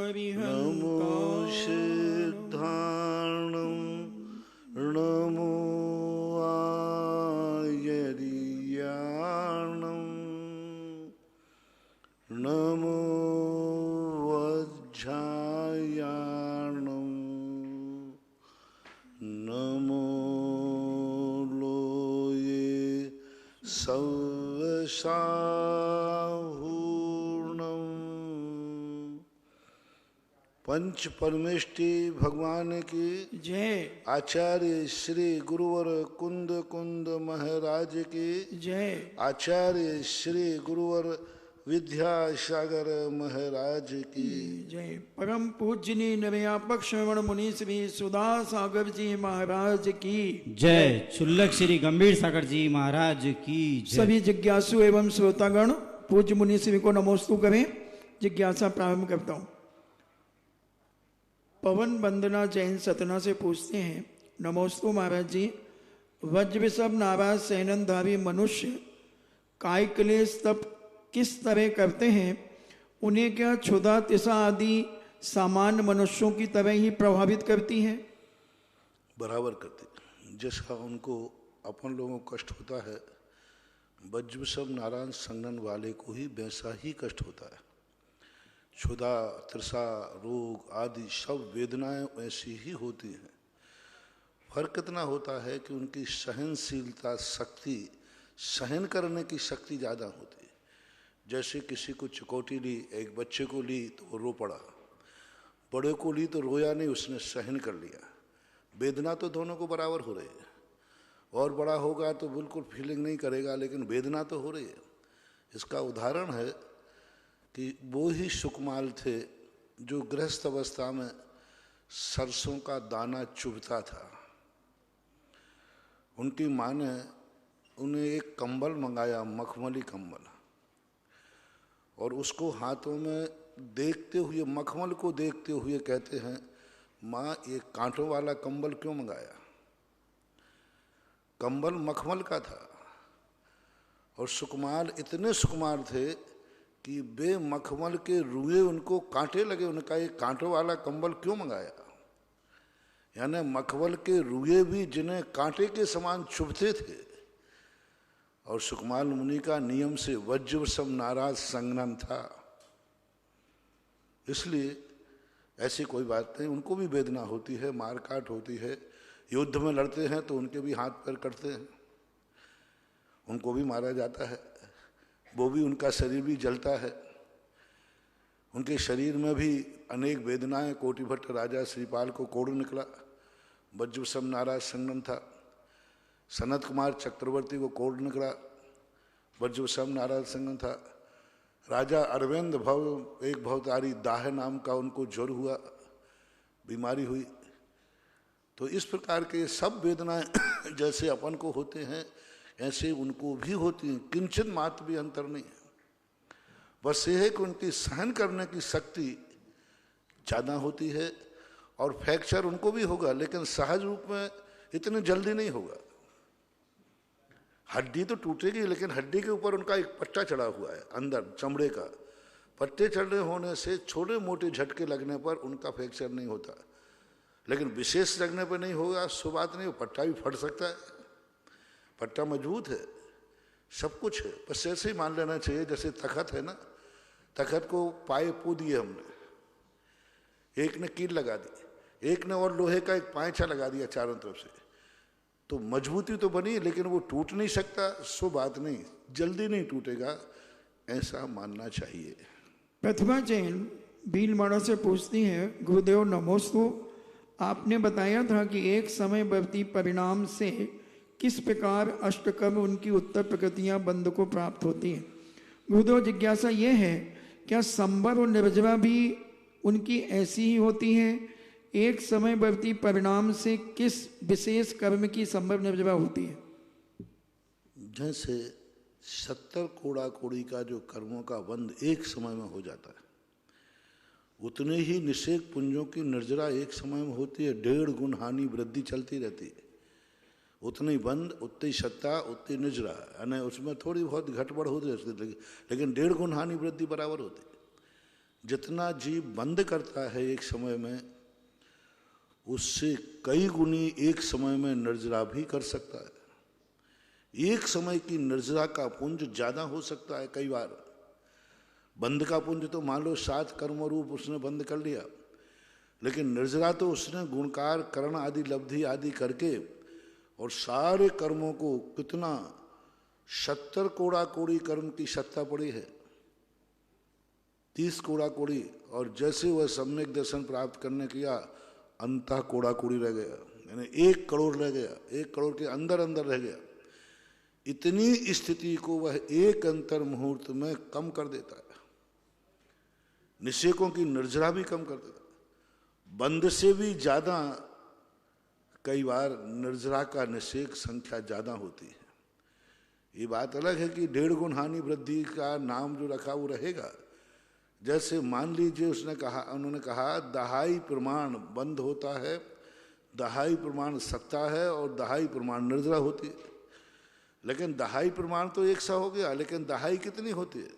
नमो सिद्धार्णं नमो आयर्याणं नमो वज्रायाणं नमो लोये सर्वसाहूर्णं। पंच परमेष्टि भगवान की जय। आचार्य श्री गुरुवर कुंद कुंद महाराज की जय। आचार्य श्री गुरुवर विद्यासागर महाराज की जय। परम पूजनीय नव्यापक श्रवण मुनि श्री सुधा सागर जी महाराज की जय। क्षुल्लक श्री गंभीर सागर जी महाराज की जय। सभी जिज्ञासु एवं श्रोतागण पूज्य मुनि श्री को नमोस्तु करें। जिज्ञासा प्रारंभ करता हूँ। पवन वंदना जैन सतना से पूछते हैं, नमोस्तु महाराज जी, वज्रवृषभ नाराज सैननधारी मनुष्य कायक्लेश तप किस तरह करते हैं? उन्हें क्या क्षुधा तिसा आदि सामान्य मनुष्यों की तरह ही प्रभावित करती है? बराबर करते। जैसा उनको अपन लोगों को कष्ट होता है, वज्रवृषभ नारायण संगन वाले को ही वैसा ही कष्ट होता है। क्षुधा तृषा रोग आदि सब वेदनाएं ऐसी ही होती हैं। फर्क इतना होता है कि उनकी सहनशीलता शक्ति, सहन करने की शक्ति ज़्यादा होती है। जैसे किसी को चुकौती ली, एक बच्चे को ली तो वो रो पड़ा, बड़े को ली तो रोया नहीं, उसने सहन कर लिया। वेदना तो दोनों को बराबर हो रही है। और बड़ा होगा तो बिल्कुल फीलिंग नहीं करेगा, लेकिन वेदना तो हो रही है। इसका उदाहरण है कि वो ही सुकमाल थे जो गृहस्थ अवस्था में सरसों का दाना चुभता था। उनकी माँ ने उन्हें एक कंबल मंगाया, मखमली कंबल, और उसको हाथों में देखते हुए, मखमल को देखते हुए कहते हैं, माँ ये कांटों वाला कंबल क्यों मंगाया? कंबल मखमल का था। और सुकुमार इतने सुकुमार थे कि बे मखमल के रुए उनको कांटे लगे। उनका ये कांटों वाला कंबल क्यों मंगाया? यानी मखमल के रुए भी जिन्हें कांटे के समान चुभते थे। और सुकुमार मुनि का नियम से वज्रवृषभ नाराज संगनन था, इसलिए ऐसी कोई बात नहीं। उनको भी वेदना होती है, मारकाट होती है। युद्ध में लड़ते हैं तो उनके भी हाथ पैर कटते हैं, उनको भी मारा जाता है, वो भी, उनका शरीर भी जलता है। उनके शरीर में भी अनेक वेदनाएं। कोटिभट्ट राजा श्रीपाल को कोढ़ निकला, वज्रवृषभ नाराज संगनन था। सनत कुमार चक्रवर्ती को कोढ़ निकला, वज्रवृषभ नाराज संगनन था। राजा अरविंद एक भवतारी दाह नाम का उनको ज्वर हुआ, बीमारी हुई। तो इस प्रकार के सब वेदनाएं जैसे अपन को होते हैं ऐसे उनको भी होती हैं। किंचित मात्र भी अंतर नहीं है। बस ये है कि उनकी सहन करने की शक्ति ज़्यादा होती है। और फ्रैक्चर उनको भी होगा, लेकिन सहज रूप में इतनी जल्दी नहीं होगा। हड्डी तो टूटेगी, लेकिन हड्डी के ऊपर उनका एक पट्टा चढ़ा हुआ है, अंदर चमड़े का। पट्टे चढ़ने होने से छोटे मोटे झटके लगने पर उनका फ्रैक्चर नहीं होता, लेकिन विशेष लगने पर नहीं होगा, सो बात नहीं। पट्टा भी फट सकता है, पट्टा मजबूत है, सब कुछ है। बस ऐसे ही मान लेना चाहिए। जैसे तखत है ना, तखत को पाए पू दिए हमने, एक ने कील लगा दी, एक ने और लोहे का एक पांचा लगा दिया चारों तरफ से, तो मजबूती तो बनी, लेकिन वो टूट नहीं सकता, सो बात नहीं, जल्दी नहीं टूटेगा, ऐसा मानना चाहिए। प्रतिभा जैन भीलवाड़ा से पूछती है, गुरुदेव नमोस्तु, आपने बताया था कि एक समयवर्ती परिणाम से किस प्रकार अष्टकर्म उनकी उत्तर प्रकृतियां बंद को प्राप्त होती हैं। गुरुदेव जिज्ञासा ये है, क्या संवर और निर्जरा भी उनकी ऐसी ही होती हैं? एक समयवर्ती परिणाम से किस विशेष कर्म की संभव निर्जरा होती है? जैसे 70 कोड़ा कोड़ी का जो कर्मों का बंध एक समय में हो जाता है, उतने ही निषेक पुंजों की निर्जरा एक समय में होती है। 1.5 गुण हानि वृद्धि चलती रहती है। उतनी बंद, उतनी सत्ता, उतनी निजरा, यानी उसमें थोड़ी बहुत घटबड़ होती है, लेकिन 1.5 गुण हानि वृद्धि बराबर होती है। जितना जीव बंद करता है एक समय में, उससे कई गुनी एक समय में निर्जरा भी कर सकता है। एक समय की निर्जरा का पुंज ज्यादा हो सकता है। कई बार बंद का पुंज तो मान लो 7 कर्म रूप उसने बंद कर लिया, लेकिन निर्जरा तो उसने गुणकार करण आदि लब्धि आदि करके और सारे कर्मों को कितना 70 कोड़ा कोड़ी कर्म की सत्ता पड़ी है, 30 कोड़ा कोड़ी। और जैसे वह सम्यक दर्शन प्राप्त करने किया, अंतः कोड़ा कोड़ी रह गया, यानी 1 करोड़ रह गया, 1 करोड़ के अंदर अंदर रह गया। इतनी स्थिति को वह एक अंतर मुहूर्त में कम कर देता है। निषेकों की निर्जरा भी कम कर देता है। बंद से भी ज्यादा कई बार निर्जरा का निषेक संख्या ज्यादा होती है। ये बात अलग है कि 1.5 गुण हानि वृद्धि का नाम जो रखा वो रहेगा। जैसे मान लीजिए उन्होंने कहा दहाई प्रमाण बंद होता है, दहाई प्रमाण सत्ता है और दहाई प्रमाण निर्जरा होती है। लेकिन दहाई प्रमाण तो 100 हो गया, लेकिन दहाई कितनी होती है?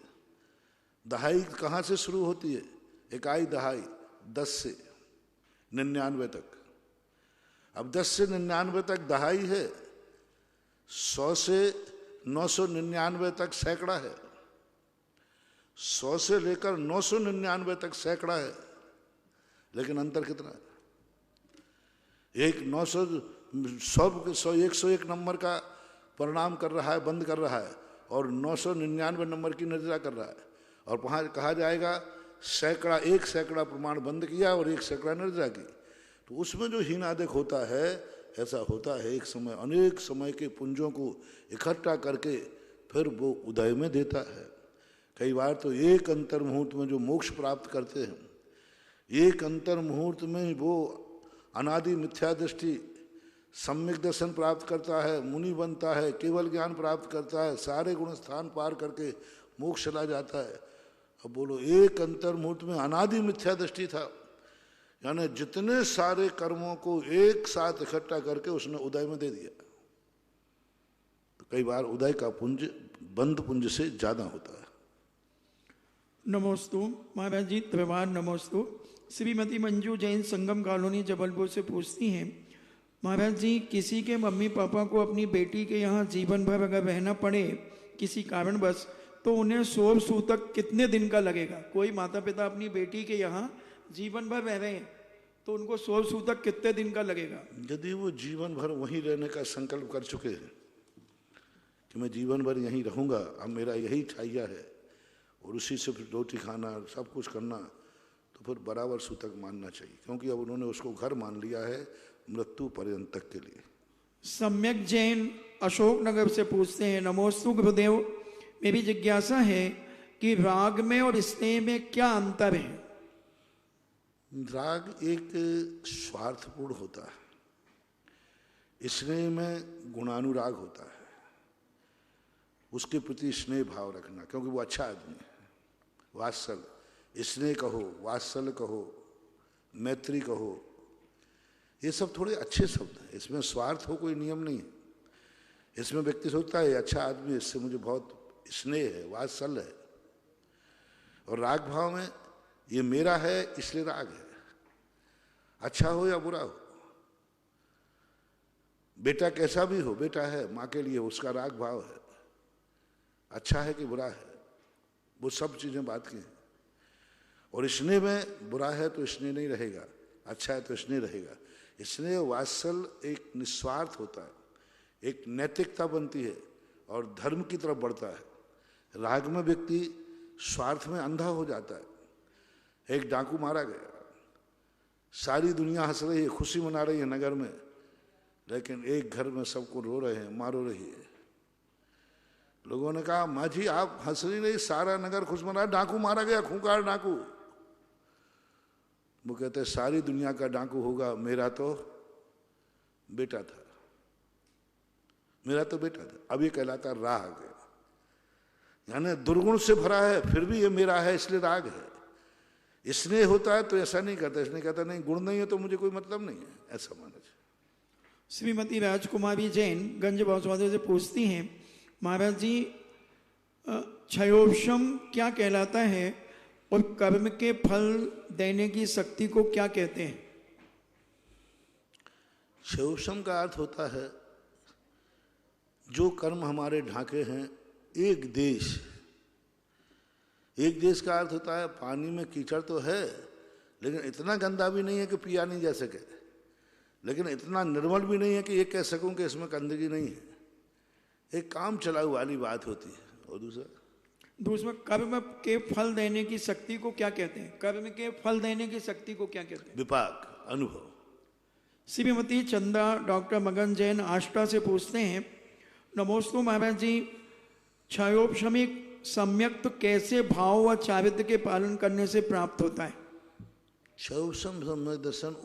दहाई कहाँ से शुरू होती है? इकाई दहाई 10 से 99 तक। अब 10 से 99 तक दहाई है, 100 से 999 तक सैकड़ा है, 100 से लेकर 999 तक सैकड़ा है। लेकिन अंतर कितना है? एक 101 नंबर का परिणाम कर रहा है, बंद कर रहा है, और 999 नंबर की निर्जरा कर रहा है। और वहाँ कहा जाएगा सैकड़ा, 1 सैकड़ा प्रमाण बंद किया और 1 सैकड़ा निर्जरा की। तो उसमें जो हीनादिक होता है, ऐसा होता है एक समय अनेक समय के पुंजों को इकट्ठा करके फिर वो उदय में देता है। कई बार तो एक अंतर मुहूर्त में जो मोक्ष प्राप्त करते हैं, एक अंतर मुहूर्त में वो अनादि मिथ्या दृष्टि सम्यक दर्शन प्राप्त करता है, मुनि बनता है, केवल ज्ञान प्राप्त करता है, सारे गुण स्थान पार करके मोक्ष चला जाता है। अब बोलो, एक अंतर मुहूर्त में अनादि मिथ्या दृष्टि था, यानी जितने सारे कर्मों को एक साथ इकट्ठा करके उसने उदय में दे दिया। तो कई बार उदय का पुंज बंद पुंज से ज्यादा होता है। नमोस्तु महाराज जी, त्रिवार नमोस्तु। श्रीमती मंजू जैन संगम कॉलोनी जबलपुर से पूछती हैं, महाराज जी किसी के मम्मी पापा को अपनी बेटी के यहाँ जीवन भर अगर रहना पड़े किसी कारणवश, तो उन्हें 100 सूतक कितने दिन का लगेगा? कोई माता पिता अपनी बेटी के यहाँ जीवन भर रह रहे हैं तो उनको 100 सूतक कितने दिन का लगेगा? यदि वो जीवन भर वहीं रहने का संकल्प कर चुके हैं कि मैं जीवन भर यहीं रहूंगा, अब मेरा यही छाइया है और उसी से फिर रोटी खाना सब कुछ करना, तो फिर बराबर सूतक मानना चाहिए, क्योंकि अब उन्होंने उसको घर मान लिया है मृत्यु पर्यंत तक के लिए। सम्यक जैन अशोक नगर से पूछते हैं, नमोस्तु गुरुदेव, मेरी जिज्ञासा है कि राग में और स्नेह में क्या अंतर है? राग एक स्वार्थपूर्ण होता है, स्नेह में गुणानुराग होता है, उसके प्रति स्नेह भाव रखना, क्योंकि वो अच्छा आदमी है। वात्सल, स्नेह कहो, वात्सल कहो, मैत्री कहो, ये सब थोड़े अच्छे शब्द हैं। इसमें स्वार्थ हो कोई नियम नहीं है। इसमें व्यक्ति सोचता है अच्छा आदमी, इससे मुझे बहुत स्नेह है, वात्सल है। और राग भाव में ये मेरा है इसलिए राग है, अच्छा हो या बुरा हो। बेटा कैसा भी हो, बेटा है माँ के लिए, उसका राग भाव है, अच्छा है कि बुरा है, वो सब चीजें बात की हैं। और स्नेह में बुरा है तो स्नेह नहीं रहेगा, अच्छा है तो स्नेह रहेगा। स्नेह वात्सल एक निस्वार्थ होता है, एक नैतिकता बनती है और धर्म की तरफ बढ़ता है। राग में व्यक्ति स्वार्थ में अंधा हो जाता है। एक डाकू मारा गया, सारी दुनिया हंस रही है, खुशी मना रही है नगर में, लेकिन एक घर में सबको रो रहे हैं, मारो रही है। लोगों ने कहा माझी आप हंस नहीं, सारा नगर खुश मना, डाकू मारा गया, खूंखार डाकू। वो कहते सारी दुनिया का डाकू होगा, मेरा तो बेटा था, मेरा तो बेटा था। अब ये कहलाता राग है, यानी दुर्गुण से भरा है फिर भी ये मेरा है इसलिए राग है। स्नेह होता है तो ऐसा नहीं करता, इसने कहता नहीं गुण नहीं है तो मुझे कोई मतलब नहीं है, ऐसा माना जाए। श्रीमती राजकुमारी जैन गंज बौसवादे से पूछती हैं, महाराज जी क्षयोपशम क्या कहलाता है और कर्म के फल देने की शक्ति को क्या कहते हैं? शैवसम का अर्थ होता है जो कर्म हमारे ढाके हैं। एक देश का अर्थ होता है पानी में कीचड़ तो है लेकिन इतना गंदा भी नहीं है कि पिया नहीं जा सके, लेकिन इतना निर्मल भी नहीं है कि ये कह सकूं कि इसमें गंदगी नहीं है। एक काम चलाऊ वाली बात होती है। और दूसरा कर्म के फल देने की शक्ति को क्या कहते हैं? कर्म के फल देने की शक्ति को क्या कहते हैं? विपाक, अनुभव। श्रीमती चंदा डॉक्टर मगन जैन आष्टा से पूछते हैं, नमोस्तु महाराज जी, क्षयोपशमिक सम्यक तो कैसे भाव व चारित्र के पालन करने से प्राप्त होता है? क्षयोपशम सम्यक दर्शन,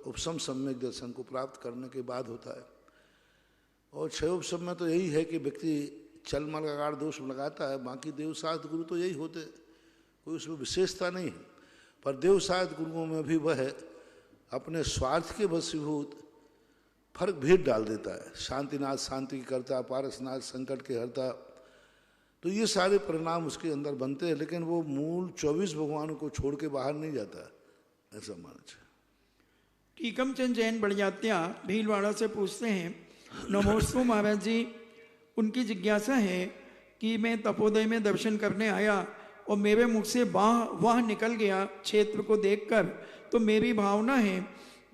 उपशम सम्यक दर्शन को प्राप्त करने के बाद होता है। और क्षयोपशम में तो यही है कि व्यक्ति चलमल का दोष लगाता है, बाकी देवसात गुरु तो यही होते, कोई उसमें विशेषता नहीं है। पर देवसात गुरुओं में भी वह अपने स्वार्थ के वशीभूत फर्क भेद डाल देता है। शांतिनाथ शांति की करता, पारसनाथ संकट के हरता, तो ये सारे परिणाम उसके अंदर बनते हैं, लेकिन वो मूल 24 भगवानों को छोड़ के बाहर नहीं जाता, ऐसा मानना चाहिए। टीकम चंद जैन बढ़ियात्या भीलवाड़ा से पूछते हैं, नमोस्तु महाराज जी, उनकी जिज्ञासा है कि मैं तपोदय में दर्शन करने आया और मेरे मुख से वाह निकल गया क्षेत्र को देखकर, तो मेरी भावना है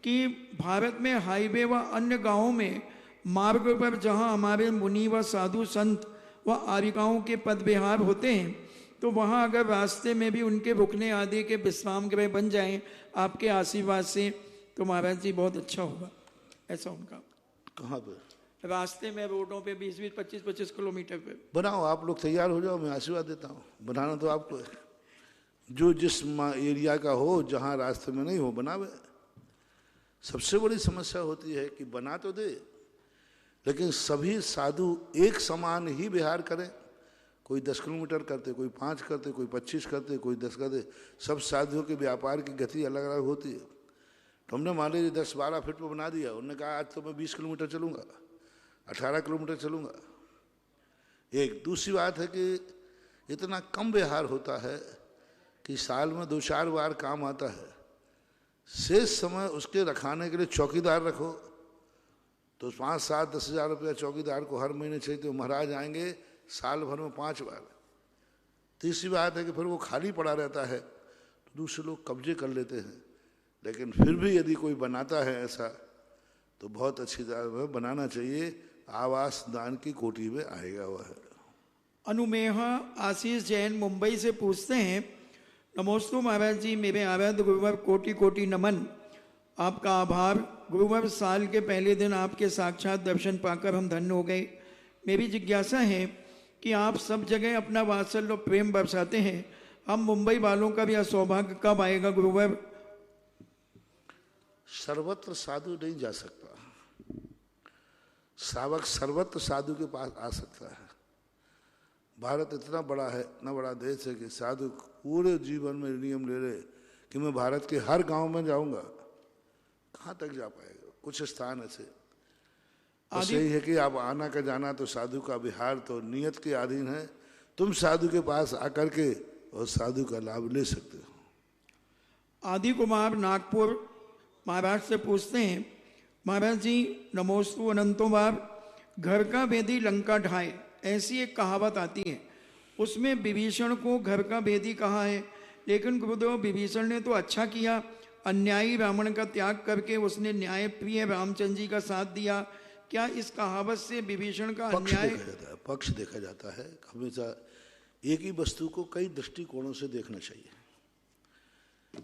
कि भारत में हाईवे व अन्य गांवों में मार्ग पर जहां हमारे मुनि व साधु संत व आर्यिकाओं के पद विहार होते हैं, तो वहां अगर रास्ते में भी उनके रुकने आदि के विश्राम गृह बन जाएं आपके आशीर्वाद से, तो महाराज जी बहुत अच्छा होगा। ऐसा उनका। कहाँ पे? रास्ते में, रोडों पे 20-20, 25-25 किलोमीटर पे बनाओ। आप लोग तैयार हो जाओ, मैं आशीर्वाद देता हूँ। बनाना तो आपको है, जो जिस एरिया का हो, जहाँ रास्ते में नहीं हो बनावे। सबसे बड़ी समस्या होती है कि बना तो दे लेकिन सभी साधु एक समान ही विहार करें। कोई 10 किलोमीटर करते, कोई 5 करते, कोई 25 करते, कोई 10 करते। सब साधुओं के व्यापार की गति अलग अलग होती है। तो हमने मान लीजिए 10-12 फीट पर बना दिया, उन्होंने कहा आज तो मैं 20 किलोमीटर चलूँगा, 18 किलोमीटर चलूँगा। एक दूसरी बात है कि इतना कम विहार होता है कि साल में 2-4 बार काम आता है। शेष समय उसके रखाने के लिए चौकीदार रखो, तो 5-7-10 हज़ार रुपया चौकीदार को हर महीने चाहिए। तो महाराज आएंगे साल भर में 5 बार। तीसरी बात है कि फिर वो खाली पड़ा रहता है तो दूसरे लोग कब्जे कर लेते हैं। लेकिन फिर भी यदि कोई बनाता है ऐसा, तो बहुत अच्छी तरह बनाना चाहिए। आवास दान की कोटि में आएगा वह। अनुमेहा आशीष जैन मुंबई से पूछते हैं, नमोस्तु महाराज जी, मेरे आराध्य गुरुवर कोटि कोटि नमन। आपका आभार गुरुवर, साल के पहले दिन आपके साक्षात दर्शन पाकर हम धन्य हो गए। मेरी जिज्ञासा है कि आप सब जगह अपना वात्सल्य और प्रेम बरसाते हैं, हम मुंबई वालों का भी सौभाग्य कब आएगा गुरुवर? सर्वत्र साधु नहीं जा सकता, श्रावक सर्वत्र साधु के पास आ सकता है। भारत इतना बड़ा है, इतना बड़ा देश है कि साधु पूरे जीवन में नियम ले रहे कि मैं भारत के हर गांव में जाऊंगा। कहाँ तक जा पाएगा? कुछ स्थान ऐसे बस यही है कि आप आना का जाना, तो साधु का विहार तो नियत के अधीन है। तुम साधु के पास आकर के और साधु का लाभ ले सकते हो। आदि कुमार नागपुर महाराष्ट्र से पूछते हैं, महाराज जी नमोस्तु अनंतों बार, घर का भेदी लंका ढाए, ऐसी एक कहावत आती है। उसमें विभीषण को घर का भेदी कहा है, लेकिन गुरुदेव विभीषण ने तो अच्छा किया, अन्यायी रावण का त्याग करके उसने न्याय प्रिय रामचंद्र जी का साथ दिया। क्या इस कहावत से विभीषण का अन्याय पक्ष देखा जाता है? हमेशा एक ही वस्तु को कई दृष्टिकोणों से देखना चाहिए।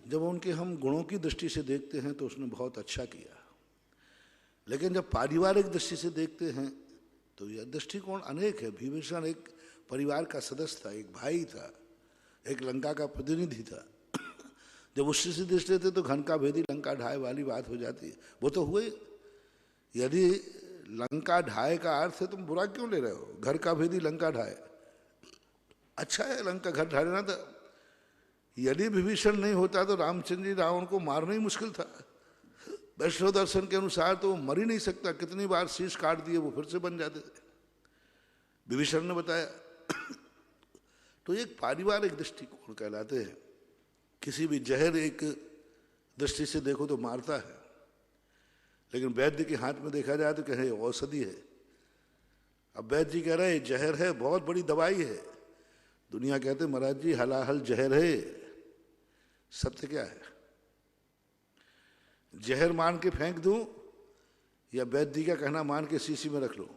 जब उनके हम गुणों की दृष्टि से देखते हैं तो उसने बहुत अच्छा किया, लेकिन जब पारिवारिक दृष्टि से देखते हैं तो यह दृष्टिकोण अनेक है। विभीषण एक परिवार का सदस्य था, एक भाई था, एक लंका का प्रतिनिधि था। जब उससे से दृष्टि देते तो घन का भेदी लंका ढाए वाली बात हो जाती है। वो तो हुए। यदि लंका ढाए का अर्थ है, तुम बुरा क्यों ले रहे हो? घर का भेदी लंका ढाए, अच्छा है लंका घर ढा लेना था। यदि विभीषण नहीं होता तो रामचंद्र जी रावण को मारना ही मुश्किल था। वैष्णव दर्शन के अनुसार तो वो मर ही नहीं सकता, कितनी बार शीश काट दिए वो फिर से बन जाते थे, विभीषण ने बताया। तो एक पारिवारिक दृष्टिकोण कहलाते हैं। किसी भी जहर एक दृष्टि से देखो तो मारता है, लेकिन वैद्य के हाथ में देखा जाए तो कहे औषधि है। अब वैद्य जी कह रहे हैं जहर है, बहुत बड़ी दवाई है। दुनिया कहते महाराज जी हलाहल जहर है। सत्य क्या है? जहर मान के फेंक दूं या वैद्य जी का कहना मान के शीशी में रख लो?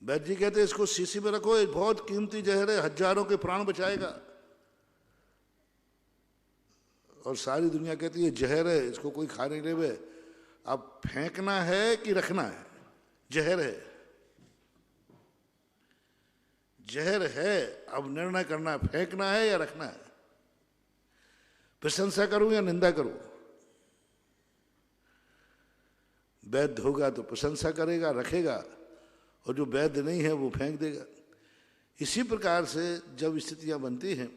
वैद्य जी कहते हैं इसको शीशी में रखो, ये बहुत कीमती जहर है, हजारों के प्राण बचाएगा। और सारी दुनिया कहती है जहर है, इसको कोई खा नहीं ले। अब फेंकना है कि रखना है? जहर है, जहर है। अब निर्णय करना है फेंकना है या रखना है, प्रशंसा करूं या निंदा करूं। वैद्य होगा तो प्रशंसा करेगा, रखेगा, और जो वैद्य नहीं है वो फेंक देगा। इसी प्रकार से जब स्थितियां बनती हैं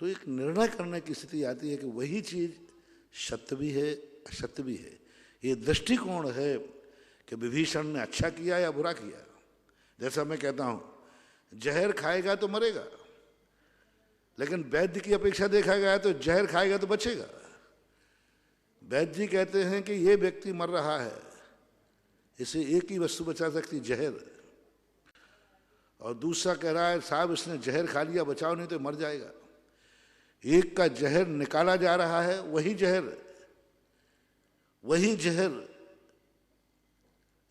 तो एक निर्णय करने की स्थिति आती है कि वही चीज सत्य भी है, असत्य भी है। ये दृष्टिकोण है कि विभीषण ने अच्छा किया या बुरा किया। जैसा मैं कहता हूं जहर खाएगा तो मरेगा, लेकिन वैद्य की अपेक्षा देखा गया तो जहर खाएगा तो बचेगा। वैद्य जी कहते हैं कि ये व्यक्ति मर रहा है, इसे एक ही वस्तु बचा सकती, जहर। और दूसरा कह रहा है साहब इसने जहर खा लिया, बचाओ नहीं तो मर जाएगा। एक का जहर निकाला जा रहा है, वही जहर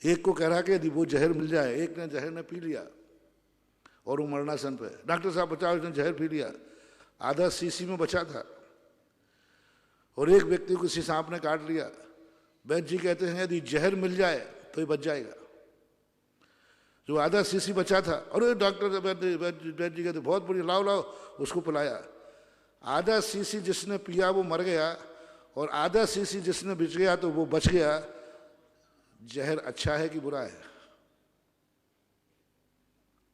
एक को कह रहा कि यदि वो जहर मिल जाए। एक ने जहर ने पी लिया और वो मरणासन पे, डॉक्टर साहब बचाओ, इसने जहर पी लिया, आधा शीशी में बचा था। और एक व्यक्ति को किसी सांप ने काट लिया। वैद्य जी कहते हैं यदि जहर मिल जाए तो ये बच जाएगा। जो आधा शीशी बचा था, और डॉक्टर वैद्य जी कहते बहुत बढ़िया, लाओ लाओ, उसको पिलाया। आधा शीशी जिसने पिया वो मर गया, और आधा शीशी जिसने बच गया तो वो बच गया। जहर अच्छा है कि बुरा है?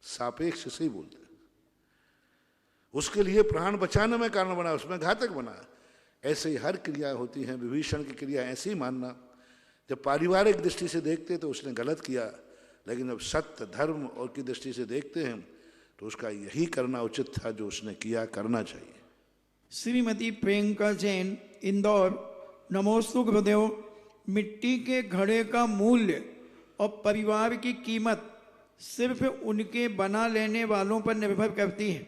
सापेक्ष से ही बोलते हैं। उसके लिए प्राण बचाने में कारण बना, उसमें घातक बना। ऐसे ही हर क्रिया होती है। विभीषण की क्रिया ऐसे ही मानना, जब पारिवारिक दृष्टि से देखते तो उसने गलत किया, लेकिन जब सत्य धर्म और की दृष्टि से देखते हैं तो उसका यही करना उचित था जो उसने किया, करना चाहिए। श्रीमती प्रियंका जैन, इंदौर। नमोस्तु गुरुदेव। मिट्टी के घड़े का मूल्य और परिवार की कीमत सिर्फ उनके बना लेने वालों पर निर्भर करती है।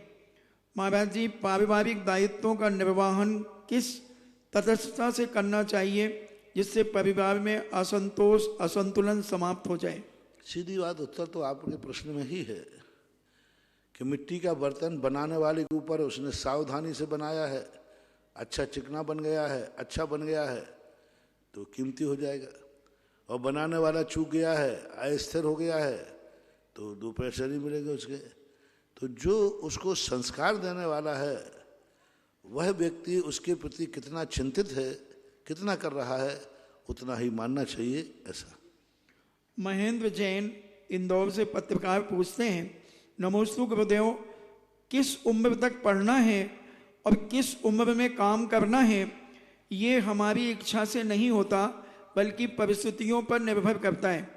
महाराज जी, पारिवारिक दायित्वों का निर्वहन किस तटस्थता से करना चाहिए जिससे परिवार में असंतोष, असंतुलन समाप्त हो जाए? सीधी बात, उत्तर तो आपके प्रश्न में ही है कि मिट्टी का बर्तन बनाने वाले के ऊपर उसने सावधानी से बनाया है, अच्छा चिकना बन गया है, अच्छा बन गया है तो कीमती हो जाएगा। और बनाने वाला चूक गया है, अस्थिर हो गया है तो दो पैसे नहीं मिलेंगे उसके। तो जो उसको संस्कार देने वाला है वह व्यक्ति उसके प्रति कितना चिंतित है, कितना कर रहा है, उतना ही मानना चाहिए। ऐसा। महेंद्र जैन, इंदौर से पत्रकार पूछते हैं, नमोस्तु गुरुदेव, किस उम्र तक पढ़ना है और किस उम्र में काम करना है, ये हमारी इच्छा से नहीं होता बल्कि परिस्थितियों पर निर्भर करता है।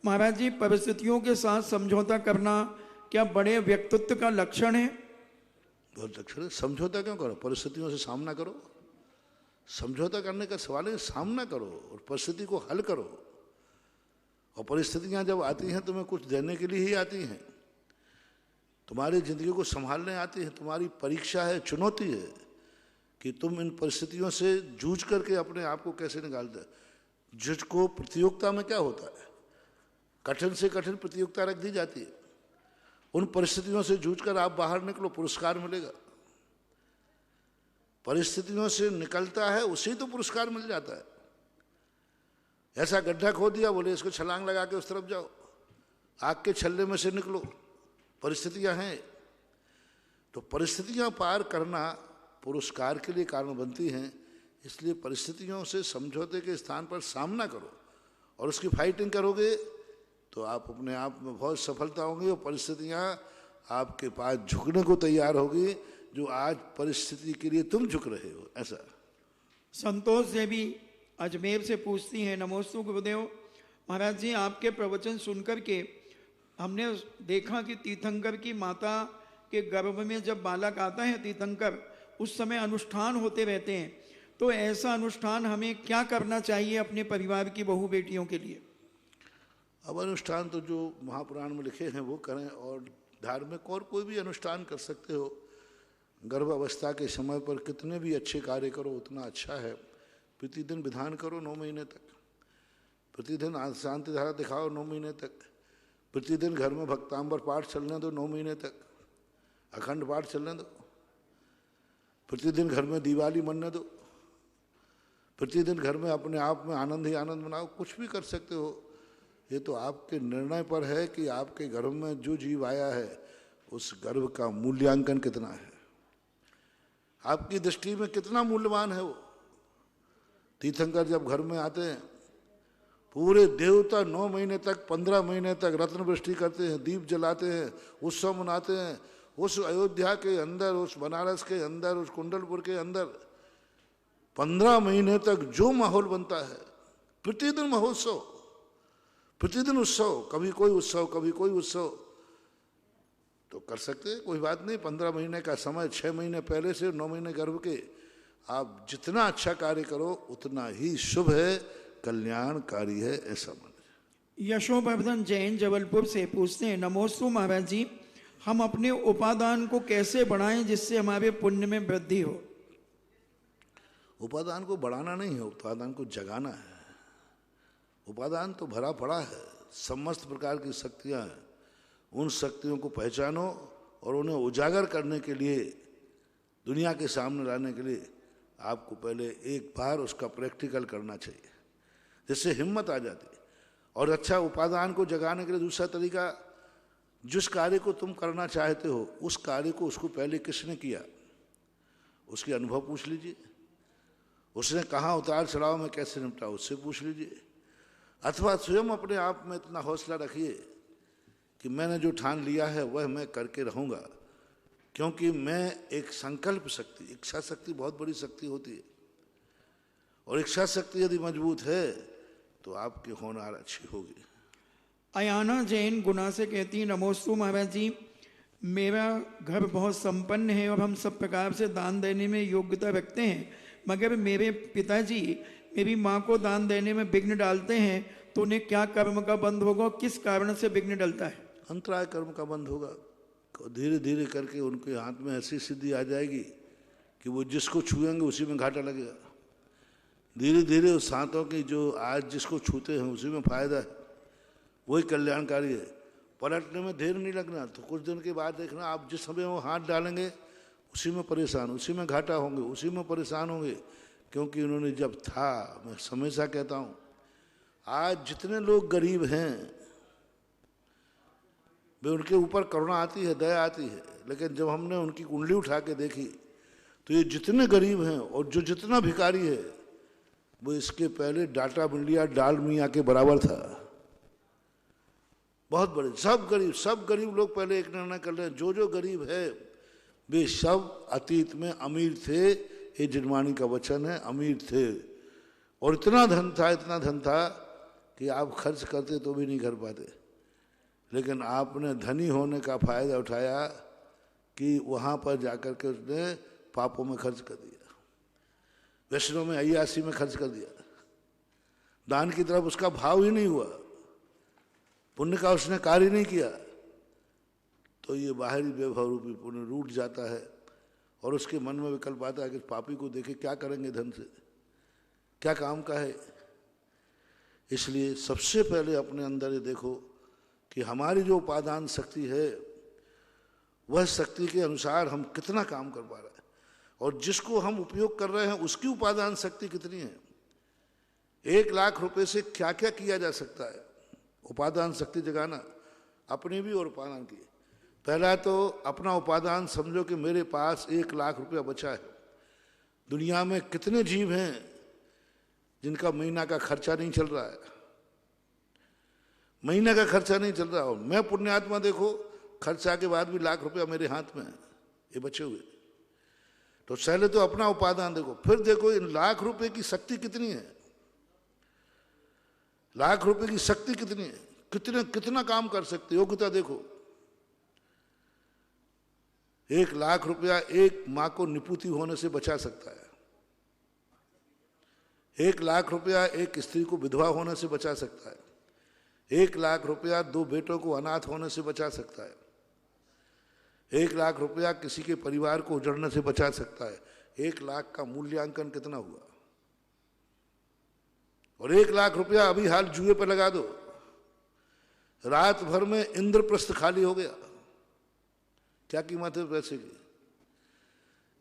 महाराज जी, परिस्थितियों के साथ समझौता करना क्या बड़े व्यक्तित्व का लक्षण है? बहुत लक्षण है। समझौता क्यों करो? परिस्थितियों से सामना करो। समझौता करने का सवाल है, सामना करो और परिस्थिति को हल करो। और परिस्थितियां जब आती हैं तुम्हें कुछ देने के लिए ही आती हैं, तुम्हारी जिंदगी को संभालने आती है। तुम्हारी परीक्षा है, चुनौती है कि तुम इन परिस्थितियों से जूझ करके अपने आप को कैसे निकालते। जज को प्रतियोगिता में क्या होता है, कठिन से कठिन प्रतियोगिता रख दी जाती है। उन परिस्थितियों से जूझकर आप बाहर निकलो, पुरस्कार मिलेगा। परिस्थितियों से निकलता है उसे तो पुरस्कार मिल जाता है। ऐसा गड्ढा खो दिया, बोले इसको छलांग लगा के उस तरफ जाओ, आग के छल्ले में से निकलो। परिस्थितियां हैं तो परिस्थितियां पार करना पुरस्कार के लिए कारण बनती हैं। इसलिए परिस्थितियों से समझौते के स्थान पर सामना करो और उसकी फाइटिंग करोगे तो आप अपने आप में बहुत सफलता होंगी और परिस्थितियां आपके पास झुकने को तैयार होगी, जो आज परिस्थिति के लिए तुम झुक रहे हो। ऐसा। संतोष देवी अजमेर से पूछती हैं, नमोस्तु गुरुदेव। महाराज जी, आपके प्रवचन सुनकर के हमने देखा कि तीर्थंकर की माता कि गर्भ में जब बालक आता है तीर्थंकर, उस समय अनुष्ठान होते रहते हैं, तो ऐसा अनुष्ठान हमें क्या करना चाहिए अपने परिवार की बहू बेटियों के लिए? अब अनुष्ठान तो जो महापुराण में लिखे हैं वो करें, और धार्मिक और कोई भी अनुष्ठान कर सकते हो। गर्भावस्था के समय पर कितने भी अच्छे कार्य करो उतना अच्छा है। प्रतिदिन विधान करो 9 महीने तक, प्रतिदिन शांति धारा दिखाओ 9 महीने तक, प्रतिदिन घर में भक्तांबर पाठ चलने दो 9 महीने तक, अखंड पाठ चलने दो, प्रतिदिन घर में दिवाली मनने दो, प्रतिदिन घर में अपने आप में आनंद ही आनंद मनाओ। कुछ भी कर सकते हो, ये तो आपके निर्णय पर है कि आपके गर्भ में जो जीव आया है उस गर्भ का मूल्यांकन कितना है, आपकी दृष्टि में कितना मूल्यवान है वो। तीर्थंकर जब घर में आते हैं, पूरे देवता 9 महीने तक 15 महीने तक रत्न वृष्टि करते हैं, दीप जलाते हैं, उत्सव मनाते हैं। उस अयोध्या के अंदर, उस बनारस के अंदर, उस कुंडलपुर के अंदर 15 महीने तक जो माहौल बनता है, प्रतिदिन महोत्सव, प्रतिदिन उत्सव, कभी कोई उत्सव कभी कोई उत्सव, तो कर सकते हैं, कोई बात नहीं। 15 महीने का समय 6 महीने पहले से 9 महीने गर्भ के, आप जितना अच्छा कार्य करो उतना ही शुभ है, कल्याणकारी है, ऐसा माने। यशोवर्धन जैन जबलपुर से पूछते हैं, नमोस्तु महाराज जी, हम अपने उपादान को कैसे बढ़ाएं जिससे हमारे पुण्य में वृद्धि हो? उपादान को बढ़ाना नहीं है, उपादान को जगाना है। उपादान तो भरा पड़ा है, समस्त प्रकार की शक्तियां हैं। उन शक्तियों को पहचानो और उन्हें उजागर करने के लिए, दुनिया के सामने लाने के लिए आपको पहले एक बार उसका प्रैक्टिकल करना चाहिए, जिससे हिम्मत आ जाती है। और अच्छा, उपादान को जगाने के लिए दूसरा तरीका, जिस कार्य को तुम करना चाहते हो उस कार्य को उसको पहले किसने किया उसके अनुभव पूछ लीजिए, उसने कहाँ उतार चढ़ाव में कैसे निपटा उससे पूछ लीजिए। अथवा स्वयं अपने आप में इतना हौसला रखिए कि मैंने जो ठान लिया है वह मैं करके रहूँगा, क्योंकि मैं एक संकल्प शक्ति, इच्छा शक्ति बहुत बड़ी शक्ति होती है, और इच्छा शक्ति यदि मजबूत है तो आपकी होनहार अच्छी होगी। अयाना जैन गुना से कहती है, नमोस्तु महाराज जी, मेरा घर बहुत संपन्न है और हम सब प्रकार से दान देने में योग्यता रखते हैं, मगर मेरे पिताजी मेरी माँ को दान देने में विघ्न डालते हैं, तो उन्हें क्या कर्म का बंध होगा, किस कारण से विघ्न डलता है? अंतराय कर्म का बंध होगा। धीरे धीरे करके उनके हाथ में ऐसी सिद्धि आ जाएगी कि वो जिसको छुएंगे उसी में घाटा लगेगा। धीरे धीरे उस हाथों की जो आज जिसको छूते हैं उसी में फायदा है, वही कल्याणकारी है। पलटने में देर नहीं लगना, तो कुछ दिन के बाद देखना आप जिस समय वो हाथ डालेंगे उसी में परेशान, उसी में घाटा होंगे, उसी में परेशान होंगे। क्योंकि उन्होंने जब था, मैं हमेशा कहता हूँ, आज जितने लोग गरीब हैं वे उनके ऊपर करुणा आती है, दया आती है, लेकिन जब हमने उनकी कुंडली उठा के देखी तो ये जितने गरीब हैं और जो जितना भिखारी है वो इसके पहले डाटा बिल्डिया डाल मियाँ के बराबर था। बहुत बड़े, सब गरीब लोग पहले एक निर्णय कर लें, जो गरीब है वे सब अतीत में अमीर थे। ये जिनवाणी का वचन है, अमीर थे, और इतना धन था कि आप खर्च करते तो भी नहीं कर पाते। लेकिन आपने धनी होने का फायदा उठाया कि वहाँ पर जाकर के उसने पापों में खर्च कर दिया, वैष्णव में, अय्यासी में खर्च कर दिया। दान की तरफ उसका भाव ही नहीं हुआ, पुण्य का उसने कार्य नहीं किया, तो ये बाहरी वैभव रूपी पुण्य रूठ जाता है और उसके मन में विकल्प आता है कि पापी को देखे क्या करेंगे धन से, क्या काम का है। इसलिए सबसे पहले अपने अंदर ये देखो कि हमारी जो उपादान शक्ति है वह शक्ति के अनुसार हम कितना काम कर पा रहे हैं, और जिसको हम उपयोग कर रहे हैं उसकी उपादान शक्ति कितनी है। 1 लाख रुपए से क्या क्या किया जा सकता है। उपादान शक्ति जगाना, अपनी भी और उपादान की। पहला तो अपना उपादान समझो कि मेरे पास 1 लाख रुपया बचा है। दुनिया में कितने जीव हैं जिनका महीना का खर्चा नहीं चल रहा है, महीने का खर्चा नहीं चल रहा। और मैं पुण्यात्मा, देखो खर्चा के बाद भी 1 लाख रुपया मेरे हाथ में है, ये बचे हुए। तो पहले तो अपना उपादान देखो, फिर देखो इन 1 लाख रुपए की शक्ति कितनी है, 1 लाख रुपए की शक्ति कितनी है, कितना काम कर सकते, योग्यता देखो। 1,00,000 रुपया एक माँ को निपुति होने से बचा सकता है। 1,00,000 रुपया एक स्त्री को विधवा होने से बचा सकता है। 1,00,000 रुपया 2 बेटों को अनाथ होने से बचा सकता है। 1,00,000 रुपया किसी के परिवार को उजड़ने से बचा सकता है। 1,00,000 का मूल्यांकन कितना हुआ? और 1,00,000 रुपया अभी हाल जुए पर लगा दो, रात भर में इंद्रप्रस्थ खाली हो गया। क्या कीमत है पैसे की?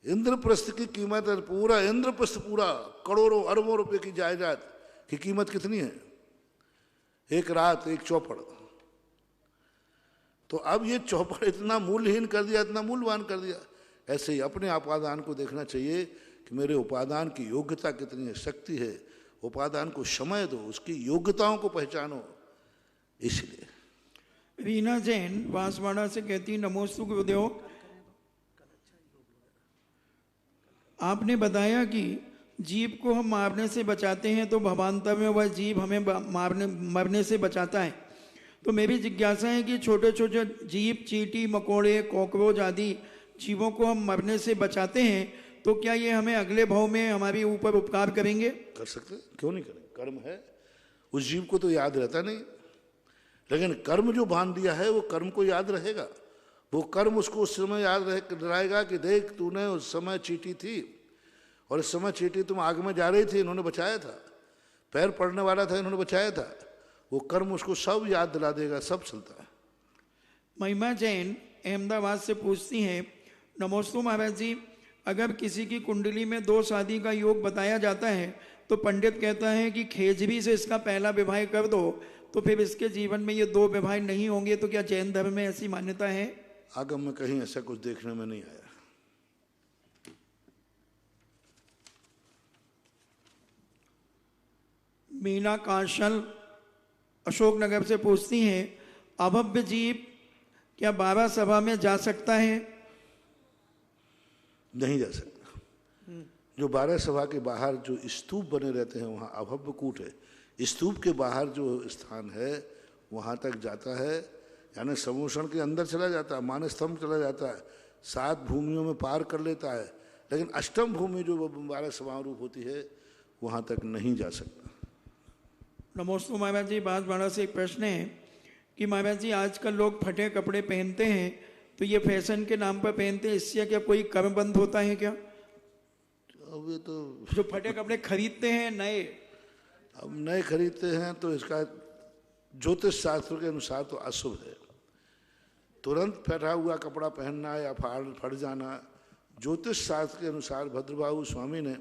इंद्रप्रस्थ की कीमत है, पूरा इंद्रप्रस्थ, पूरा करोड़ों अरबों रुपए की जायदाद की कीमत कितनी है? एक रात, एक चौपड़। तो अब ये चौपड़ इतना मूल्यहीन कर दिया, इतना मूल्यवान कर दिया। ऐसे ही अपने उपादान को देखना चाहिए कि मेरे उपादान की योग्यता कितनी है, शक्ति है। उपादान को समय दो, उसकी योग्यताओं को पहचानो। इसलिए रीना जैन बांसवाड़ा से कहती, नमोस्तु गुरुदेव, आपने बताया कि जीव को हम मारने से बचाते हैं तो भवांतर में वह जीव हमें मरने से बचाता है। तो मेरी जिज्ञासा है कि छोटे छोटे जीव, चींटी, मकोड़े, कॉकरोच आदि जीवों को हम मरने से बचाते हैं, तो क्या ये हमें अगले भाव में हमारे ऊपर उपकार करेंगे? कर सकते, क्यों नहीं करें? कर्म है, उस जीव को तो याद रहता नहीं, लेकिन कर्म जो बांध दिया है वो कर्म को याद रहेगा। वो कर्म उसको उस समय याद रहेगा कि देख, तूने उस समय चींटी थी और इस समय चींटी तुम आग में जा रही थी, इन्होंने बचाया था, पैर पड़ने वाला था, इन्होंने बचाया था। वो कर्म उसको सब याद दिला देगा, सब चलता है। महिमा जैन अहमदाबाद से पूछती हैं, नमोस्तु महाराज जी, अगर किसी की कुंडली में 2 शादी का योग बताया जाता है तो पंडित कहता है कि खेजरी से इसका पहला विवाह कर दो, तो फिर इसके जीवन में ये 2 विवाह नहीं होंगे, तो क्या जैन धर्म में ऐसी मान्यता है? आगम में कहीं ऐसा कुछ देखने में नहीं आया। मीना कांशल अशोकनगर से पूछती हैं, अभव्य जीव क्या 12 सभा में जा सकता है? नहीं जा सकता। जो 12 सभा के बाहर जो स्तूप बने रहते हैं वहाँ अभव्य कूट है। स्तूप के बाहर जो स्थान है वहाँ तक जाता है, यानी समूषण के अंदर चला जाता है, मानस्तंभ चला जाता है, 7 भूमियों में पार कर लेता है, लेकिन अष्टम भूमि जो 12 सभा रूप होती है वहाँ तक नहीं जा सकता। नमोस्तु महाराज जी, बांसवाड़ा से एक प्रश्न है कि महाराज जी, आजकल लोग फटे कपड़े पहनते हैं, तो ये फैशन के नाम पर पहनते हैं, इससे क्या कोई कर्मबंध होता है क्या? अब ये तो जो फटे कपड़े खरीदते हैं नए, अब नए खरीदते हैं तो इसका ज्योतिष शास्त्र के अनुसार तो अशुभ है। तुरंत फटा हुआ कपड़ा पहनना या फट जाना ज्योतिष शास्त्र के अनुसार भद्रबाहु स्वामी ने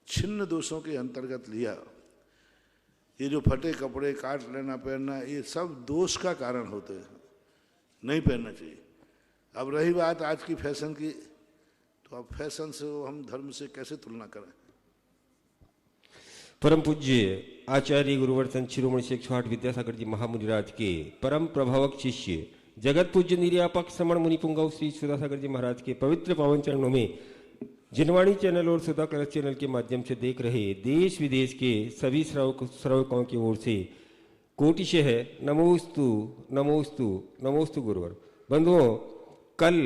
छिन्न दोषों के अंतर्गत लिया। ये जो फटे कपड़े काट लेना, पहनना, ये सब दोष का कारण होते हैं, नहीं पहनना चाहिए। अब रही बात आज की फैशन की, तो अब फैशन से हम धर्म से कैसे तुलना करें? परम पूज्य आचार्य गुरुवर्तन शिरोमणि शेख छाट विद्यासागर जी महामुनिराज के परम प्रभावक शिष्य जगत पूज्य निर्यापक श्रमण मुनिपुंगव श्री सुधासागर जी महाराज के पवित्र पावन चरणों में जिनवाणी चैनल और सुधा कलश चैनल के माध्यम से देख रहे देश विदेश के सभी श्रावकों की ओर से कोटिशः नमोस्तु नमोस्तु नमोस्तु गुरुवर। बंधुओं, कल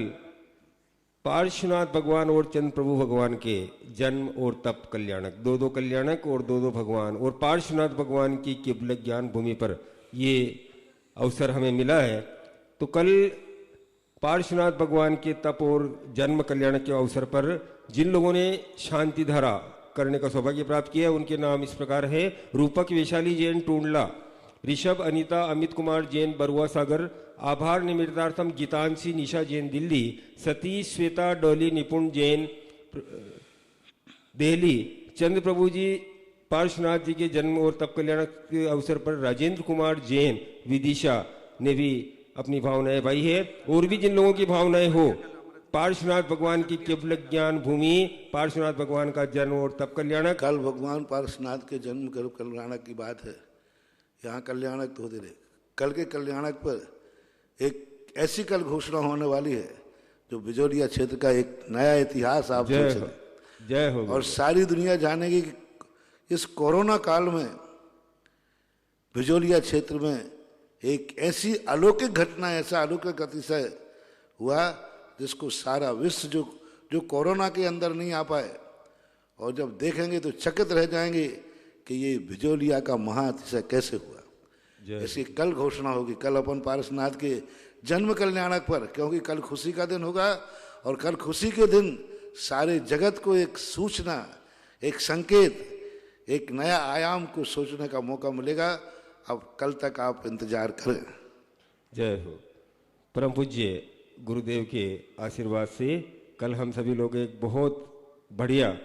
पार्श्वनाथ भगवान और चंद्र प्रभु भगवान के जन्म और तप कल्याणक, दो कल्याणक और दो भगवान और पार्श्वनाथ भगवान की केवल ज्ञान भूमि पर ये अवसर हमें मिला है। तो कल पार्श्वनाथ भगवान के तप और जन्म कल्याण के अवसर पर जिन लोगों ने शांति धारा करने का सौभाग्य प्राप्त किया, उनके नाम इस प्रकार है: रूपक वैशाली जैन टूंडला, ऋषभ अनीता अमित कुमार जैन बरुआ सागर, आभार निमित्तार्थम गीतांशी निशा जैन दिल्ली, सतीश श्वेता डोली निपुण जैन दिल्ली, चंद्र प्रभु जी पार्श्वनाथ जी के जन्म और तप कल्याण के अवसर पर राजेंद्र कुमार जैन विदिशा ने भी अपनी भावनाएं भाई है। और भी जिन लोगों की भावनाएं हो, पार्श्वनाथ भगवान की केवल ज्ञान भूमि, पार्श्वनाथ भगवान का जन्म और तप कल्याणक। कल भगवान पार्श्वनाथ के जन्म कल्याणक की बात है, यहाँ कल्याणक तो होते रहे। कल के कल्याणक पर एक ऐसी कल घोषणा होने वाली है जो बिजोरिया क्षेत्र का एक नया इतिहास आप जय हो और सारी दुनिया जानेगी कि इस कोरोना काल में बिजोरिया क्षेत्र में एक ऐसी अलौकिक घटना, ऐसा अलौकिक अतिशय हुआ जिसको सारा विश्व जो कोरोना के अंदर नहीं आ पाए, और जब देखेंगे तो चकित रह जाएंगे कि ये भिजोलिया का महाअतिशय कैसे हुआ। इसकी कल घोषणा होगी, कल अपन पारसनाथ के जन्म कल्याणक पर, क्योंकि कल खुशी का दिन होगा, और कल खुशी के दिन सारे जगत को एक सूचना, एक संकेत, एक नया आयाम को सोचने का मौका मिलेगा। अब कल तक आप इंतजार करें। जय हो। परम पूज्य गुरुदेव के आशीर्वाद से कल हम सभी लोग एक बहुत बढ़िया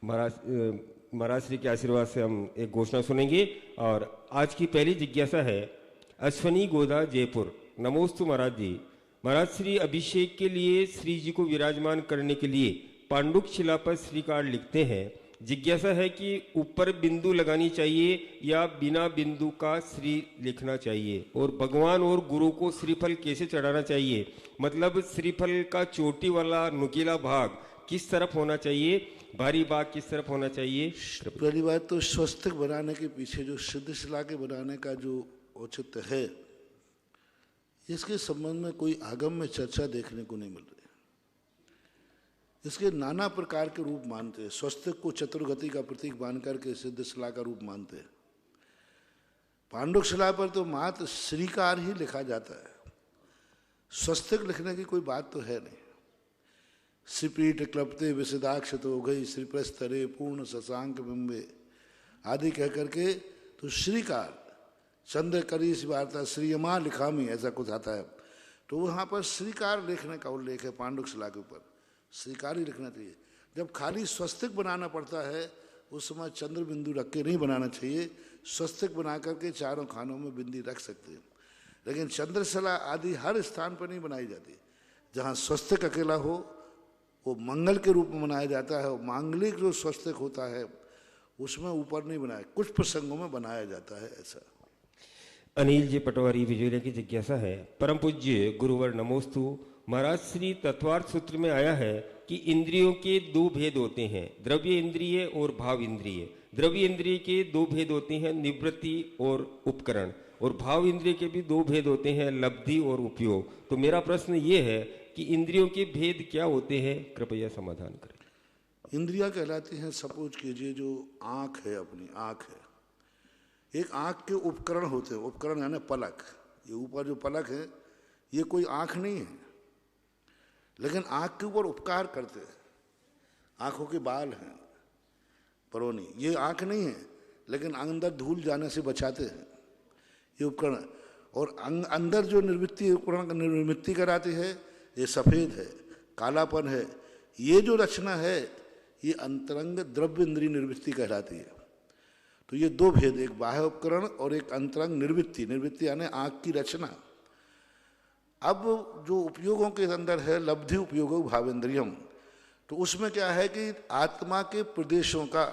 महाराज श्री के आशीर्वाद से हम एक घोषणा सुनेंगे। और आज की पहली जिज्ञासा है अश्वनी गोदा जयपुर। नमोस्तु महाराज जी। महाराज श्री अभिषेक के लिए श्री जी को विराजमान करने के लिए पांडुक शिला पर श्रीकार लिखते हैं। जिज्ञासा है कि ऊपर बिंदु लगानी चाहिए या बिना बिंदु का श्री लिखना चाहिए, और भगवान और गुरु को श्रीफल कैसे चढ़ाना चाहिए, मतलब श्रीफल का चोटी वाला नुकीला भाग किस तरफ होना चाहिए, भारी भाग किस तरफ होना चाहिए। पहली बात तो स्वस्तिक बनाने के पीछे जो सिद्ध शिला के बनाने का जो औचित्य है, इसके संबंध में कोई आगम में चर्चा देखने को नहीं मिल रही। इसके नाना प्रकार के रूप मानते हैं। स्वस्तिक को चतुर्गति का प्रतीक मान करके सिद्ध शिला का रूप मानते हैं। पांडुक शिला पर तो मात्र श्रीकार ही लिखा जाता है, स्वस्तिक लिखने की कोई बात तो है नहीं। श्रीपीठ क्लपते विशदाक्ष तो गई श्रीप्रस्तरे पूर्ण शशांक बिंबे आदि कह करके तो श्रीकार चंद्र करी वार्ता श्रीयमा लिखामी ऐसा कुछ आता है, तो वहाँ पर श्रीकार लिखने का उल्लेख है। पांडुक शिला के ऊपर श्रीकार ही लिखना चाहिए। जब खाली स्वस्तिक बनाना पड़ता है उस समय चंद्र बिंदु रख के नहीं बनाना चाहिए, स्वस्तिक बना करके चारों खानों में बिंदी रख सकते हैं। लेकिन चंद्रशिला आदि हर स्थान पर नहीं बनाई जाती। जहाँ स्वस्तिक अकेला हो वो मंगल के रूप में बनाया जाता है, और मांगलिक जो स्वस्तिक होता है उसमें ऊपर नहीं बनाया, कुछ प्रसंगों में बनाया जाता है ऐसा। अनिल जी पटवारी विजय की जिज्ञासा है। परम पूज्य गुरुवर नमोस्तु। महाराज श्री तत्वार्थ सूत्र में आया है कि इंद्रियों के दो भेद होते हैं, द्रव्य इंद्रिय और भाव इंद्रिय। द्रव्य इंद्रिय के दो भेद होते हैं, निवृत्ति और उपकरण, और भाव इंद्रिय के भी दो भेद होते हैं, लब्धि और उपयोग। तो मेरा प्रश्न ये है कि इंद्रियों के भेद क्या होते हैं, कृपया समाधान करें। इंद्रियां कहलाती हैं, सपोज कीजिए जो आँख है, अपनी आँख है, एक आँख के उपकरण होते हैं। उपकरण यानी पलक, ये ऊपर जो पलक है ये कोई आँख नहीं है, लेकिन आँख के ऊपर उपकार करते हैं। आँखों के बाल हैं, परोनी, ये आँख नहीं है, लेकिन अंदर धूल जाने से बचाते हैं ये उपकरण। और अंदर जो निवृत्ति उपकरण निवृत्ति कराती है, ये सफ़ेद है, कालापन है, ये जो रचना है ये अंतरंग द्रव्य इंद्रिय निवृत्ति कहलाती है। तो ये दो भेद, एक बाह्य उपकरण और एक अंतरंग निवृत्ति। निवृत्ति यानी आँख की रचना। अब जो उपयोगों के अंदर है लब्धि उपयोग भावेंद्रियम, तो उसमें क्या है कि आत्मा के प्रदेशों का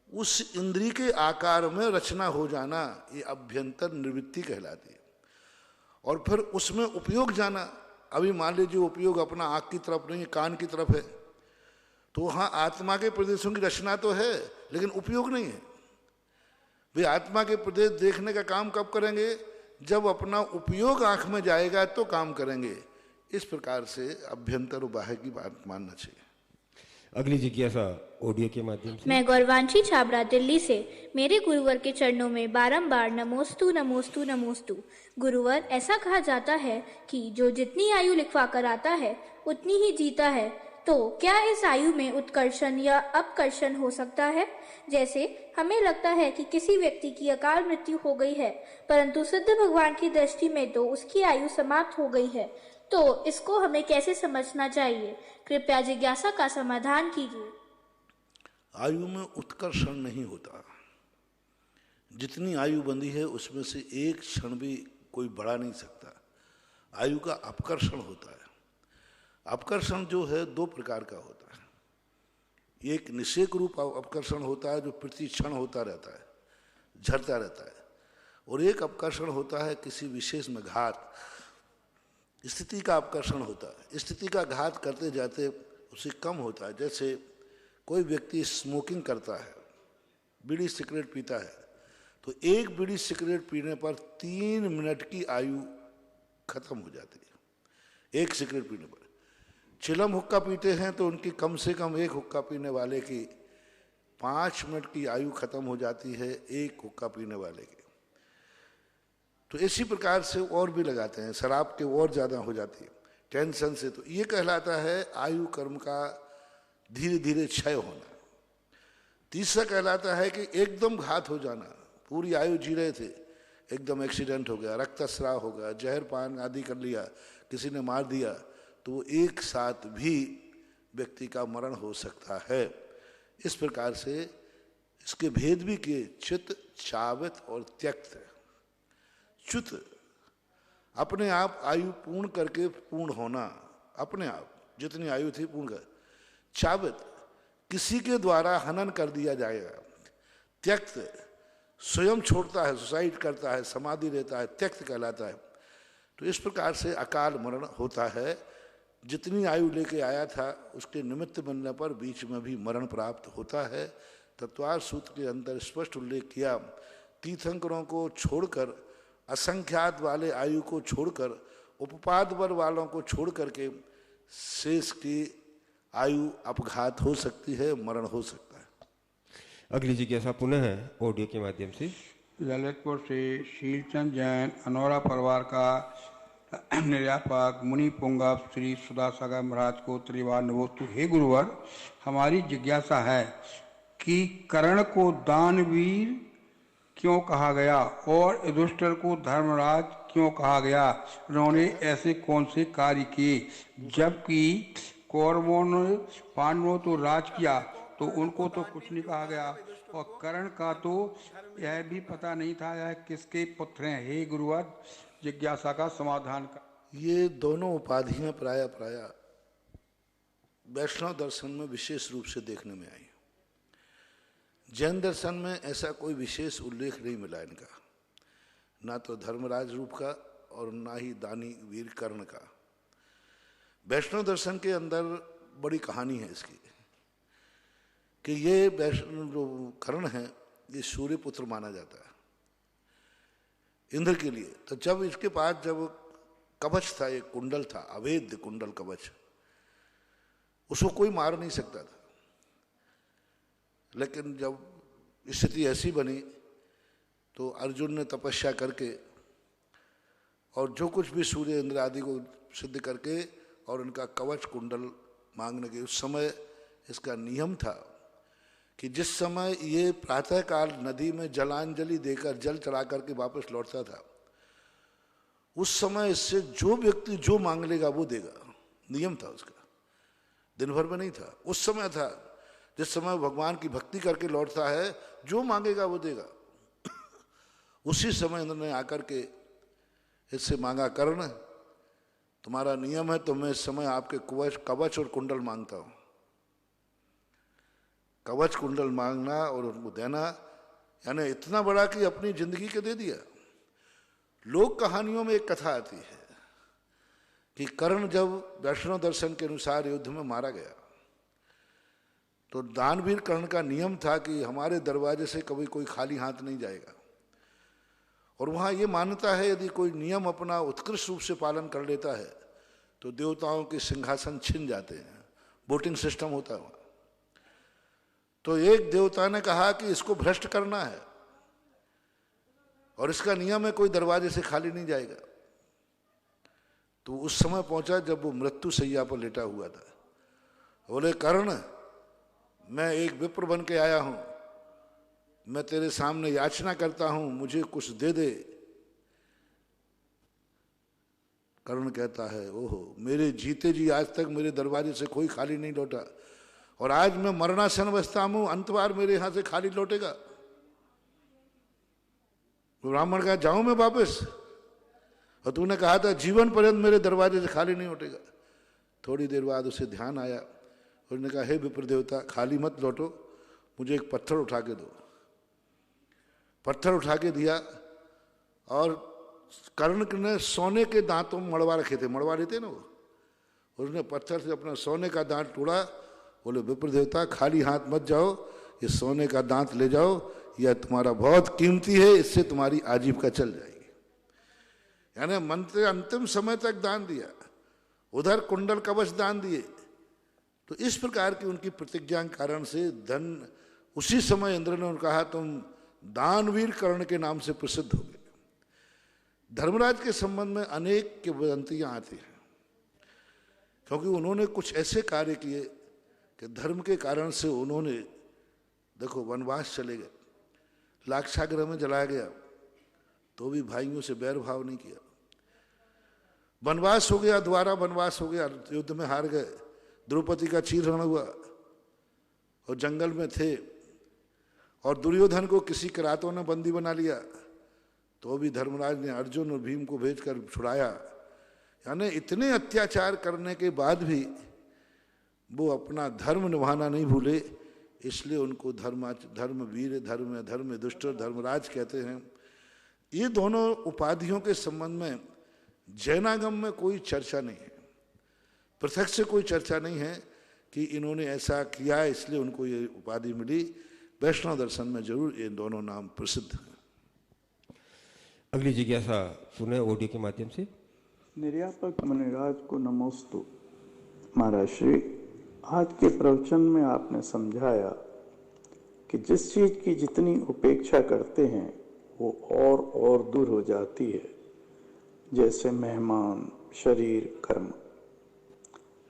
उस इंद्रिय के आकार में रचना हो जाना, ये अभ्यंतर निवृत्ति कहलाती है। और फिर उसमें उपयोग जाना। अभी मान लीजिए उपयोग अपना आँख की तरफ नहीं है, कान की तरफ है, तो वहाँ आत्मा के प्रदेशों की रचना तो है लेकिन उपयोग नहीं है। वे आत्मा के प्रदेश देखने का काम कब करेंगे, जब अपना उपयोग आंख में जाएगा तो काम करेंगे। इस प्रकार से अभ्यंतर और बाह्य की बात मानना चाहिए। अगली जिज्ञासा ऑडियो के माध्यम से। मैं गौरवांशी छाबड़ा दिल्ली से। मेरे गुरुवर के चरणों में बारंबार नमोस्तु नमोस्तु नमोस्तु। गुरुवर, ऐसा कहा जाता है कि जो जितनी आयु लिखवा कर आता है उतनी ही जीता है, तो क्या इस आयु में उत्कर्षण या अपकर्षण हो सकता है? जैसे हमें लगता है कि किसी व्यक्ति की अकाल मृत्यु हो गई है, परंतु सिद्ध भगवान की दृष्टि में तो उसकी आयु समाप्त हो गई है, तो इसको हमें कैसे समझना चाहिए? कृपया जिज्ञासा का समाधान कीजिए। आयु में उत्कर्षण नहीं होता। जितनी आयु बंधी है उसमें से एक क्षण भी कोई बढ़ा नहीं सकता। आयु का अपकर्षण होता है। अपकर्षण जो है दो प्रकार का होता है। एक निषेक रूप अपकर्षण होता है जो प्रति क्षण होता रहता है, झरता रहता है, और एक अपकर्षण होता है किसी विशेष में घात स्थिति का अपकर्षण होता है। स्थिति का घात करते जाते उसे कम होता है। जैसे कोई व्यक्ति स्मोकिंग करता है, बीड़ी सिगरेट पीता है, तो एक बीड़ी सिगरेट पीने पर 3 मिनट की आयु खत्म हो जाती है। एक सिगरेट पीने पर। चिलम हुक्का पीते हैं तो उनकी कम से कम एक हुक्का पीने वाले की 5 मिनट की आयु खत्म हो जाती है, एक हुक्का पीने वाले की। तो इसी प्रकार से और भी लगाते हैं, शराब के और ज़्यादा हो जाती है टेंशन से। तो ये कहलाता है आयु कर्म का धीरे धीरे क्षय होना। तीसरा कहलाता है कि एकदम घात हो जाना, पूरी आयु जी रहे थे, एकदम एक्सीडेंट हो गया, रक्तस्राव हो गया, जहर पान आदि कर लिया, किसी ने मार दिया, तो एक साथ भी व्यक्ति का मरण हो सकता है। इस प्रकार से इसके भेद भी किए, चित, चावित और त्यक्त। च्युत अपने आप आयु पूर्ण करके पूर्ण होना, अपने आप जितनी आयु थी पूर्ण कर। चावित किसी के द्वारा हनन कर दिया जाएगा। त्यक्त स्वयं छोड़ता है, सुसाइड करता है, समाधि रहता है, त्यक्त कहलाता है। तो इस प्रकार से अकाल मरण होता है। जितनी आयु लेके आया था उसके निमित्त बनने पर बीच में भी मरण प्राप्त होता है। तत्वार सूत्र के अंदर स्पष्ट उल्लेख किया, तीर्थंकरों को छोड़कर, असंख्यात वाले आयु को छोड़कर, उपपाद वर वालों को छोड़ करके शेष की आयु अपघात हो सकती है, मरण हो सकता है। अगली जिज्ञासा पुनः ऑडियो के माध्यम से। ललितपुर से शीलचंद जैन, अनौरा परिवार का निर्यापक मुनि पुंगव श्री सुदासागर महाराज को त्रिवार नमोस्तु। हे गुरुवर, हमारी जिज्ञासा है कि कर्ण को दानवीर क्यों कहा गया और युधिष्ठिर को धर्मराज क्यों कहा गया? उन्होंने ऐसे कौन से कार्य किए? जबकि कौरवों ने पांडवों तो राज किया तो उनको तो कुछ नहीं कहा गया, और कर्ण का तो यह भी पता नहीं था यह किसके पुत्र हैं। हे गुरुवर, जिज्ञासा का समाधान का। ये दोनों उपाधियां प्राय वैष्णव दर्शन में विशेष रूप से देखने में आई। जैन दर्शन में ऐसा कोई विशेष उल्लेख नहीं मिला इनका, ना तो धर्मराज रूप का और ना ही दानी वीर कर्ण का। वैष्णव दर्शन के अंदर बड़ी कहानी है इसकी कि ये वैष्णव जो कर्ण है ये सूर्य पुत्र माना जाता है इंद्र के लिए। तो जब इसके पास जब कवच था, एक कुंडल था, अवैध कुंडल कवच, उसको कोई मार नहीं सकता था। लेकिन जब स्थिति ऐसी बनी तो अर्जुन ने तपस्या करके और जो कुछ भी सूर्य इंद्र आदि को सिद्ध करके और उनका कवच कुंडल मांगने के, उस समय इसका नियम था कि जिस समय ये प्रातःकाल नदी में जलांजलि देकर जल चढ़ा करके वापस लौटता था, उस समय इससे जो व्यक्ति जो मांग लेगा वो देगा। नियम था उसका, दिन भर में नहीं था, उस समय था। जिस समय भगवान की भक्ति करके लौटता है, जो मांगेगा वो देगा। उसी समय इंद्र ने आकर के इससे मांगा, कर्ण तुम्हारा नियम है तो मैं इस समय आपके कवच और कुंडल मांगता हूं। कवच कुंडल मांगना और उनको देना, यानी इतना बड़ा कि अपनी जिंदगी के दे दिया। लोक कहानियों में एक कथा आती है कि कर्ण जब वैष्णव दर्शन के अनुसार युद्ध में मारा गया तो दानवीर कर्ण का नियम था कि हमारे दरवाजे से कभी कोई खाली हाथ नहीं जाएगा। और वहाँ ये मान्यता है यदि कोई नियम अपना उत्कृष्ट रूप से पालन कर लेता है तो देवताओं के सिंहासन छिन जाते हैं। वोटिंग सिस्टम होता है वहाँ। तो एक देवता ने कहा कि इसको भ्रष्ट करना है और इसका नियम है कोई दरवाजे से खाली नहीं जाएगा। तो उस समय पहुंचा जब वो मृत्यु शैया पर लेटा हुआ था। बोले, कर्ण मैं एक विप्र बन के आया हूं, मैं तेरे सामने याचना करता हूं, मुझे कुछ दे दे। कर्ण कहता है, ओहो, मेरे जीते जी आज तक मेरे दरवाजे से कोई खाली नहीं लौटा और आज मैं मरणासन अवस्था में हूं, अंत बार मेरे यहां से खाली लौटेगा। ब्राह्मण कहा, जाऊं मैं वापस? और तूने कहा था जीवन पर्यंत मेरे दरवाजे से खाली नहीं लौटेगा। थोड़ी देर बाद उसे ध्यान आया, उसने कहा, हे विप्र देवता, खाली मत लौटो, मुझे एक पत्थर उठा के दो। पत्थर उठा के दिया और कर्ण ने सोने के दांतों में मड़वा रखे थे, मड़वा लेते ना वो, उसने पत्थर से अपना सोने का दांत तोड़ा। बोले, विप्र देवता खाली हाथ मत जाओ, ये सोने का दांत ले जाओ, यह तुम्हारा बहुत कीमती है, इससे तुम्हारी आजीविका चल जाएगी। यानी मंत्र अंतिम समय तक दान दिया उधर कुंडल कवच दान दिए। तो इस प्रकार की उनकी प्रतिज्ञा के कारण से धन, उसी समय इंद्र ने उन्हें कहा तुम दानवीर कर्ण के नाम से प्रसिद्ध हो गए। धर्मराज के संबंध में अनेक किंवदंतियां आती हैं, क्योंकि उन्होंने कुछ ऐसे कार्य किए कि धर्म के कारण से उन्होंने, देखो वनवास चले गए, लाक्षागृह में जलाया गया तो भी भाइयों से बैर भाव नहीं किया, वनवास हो गया, द्वारा वनवास हो गया, युद्ध में हार गए, द्रौपदी का चीरहरण हुआ और जंगल में थे, और दुर्योधन को किसी किरातों ने बंदी बना लिया तो भी धर्मराज ने अर्जुन और भीम को भेजकर छुड़ाया। यानी इतने अत्याचार करने के बाद भी वो अपना धर्म निभाना नहीं भूले, इसलिए उनको धर्मवीर, धर्म दुष्ट धर्मराज कहते हैं। ये दोनों उपाधियों के संबंध में जैनागम में कोई चर्चा नहीं है, प्रत्यक्ष से कोई चर्चा नहीं है कि इन्होंने ऐसा किया इसलिए उनको ये उपाधि मिली। वैष्णव दर्शन में जरूर ये दोनों नाम प्रसिद्ध हैं। अगली जिज्ञासा पुनः ऑडियो के माध्यम से। निर्यापक मुनिराज को नमोस्तु। महाराज श्री, आज के प्रवचन में आपने समझाया कि जिस चीज की जितनी उपेक्षा करते हैं वो और दूर हो जाती है, जैसे मेहमान, शरीर, कर्म।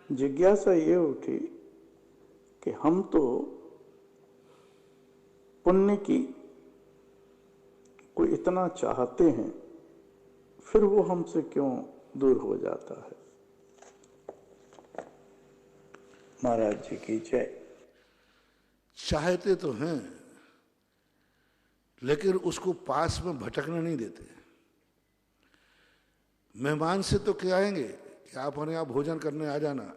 जिज्ञासा ये उठी कि हम तो पुण्य की को इतना चाहते हैं, फिर वो हमसे क्यों दूर हो जाता है? महाराज जी की जय। चाहते तो हैं लेकिन उसको पास में भटकने नहीं देते। मेहमान से तो क्या आएंगे कि आप हमारे यहाँ भोजन करने आ जाना,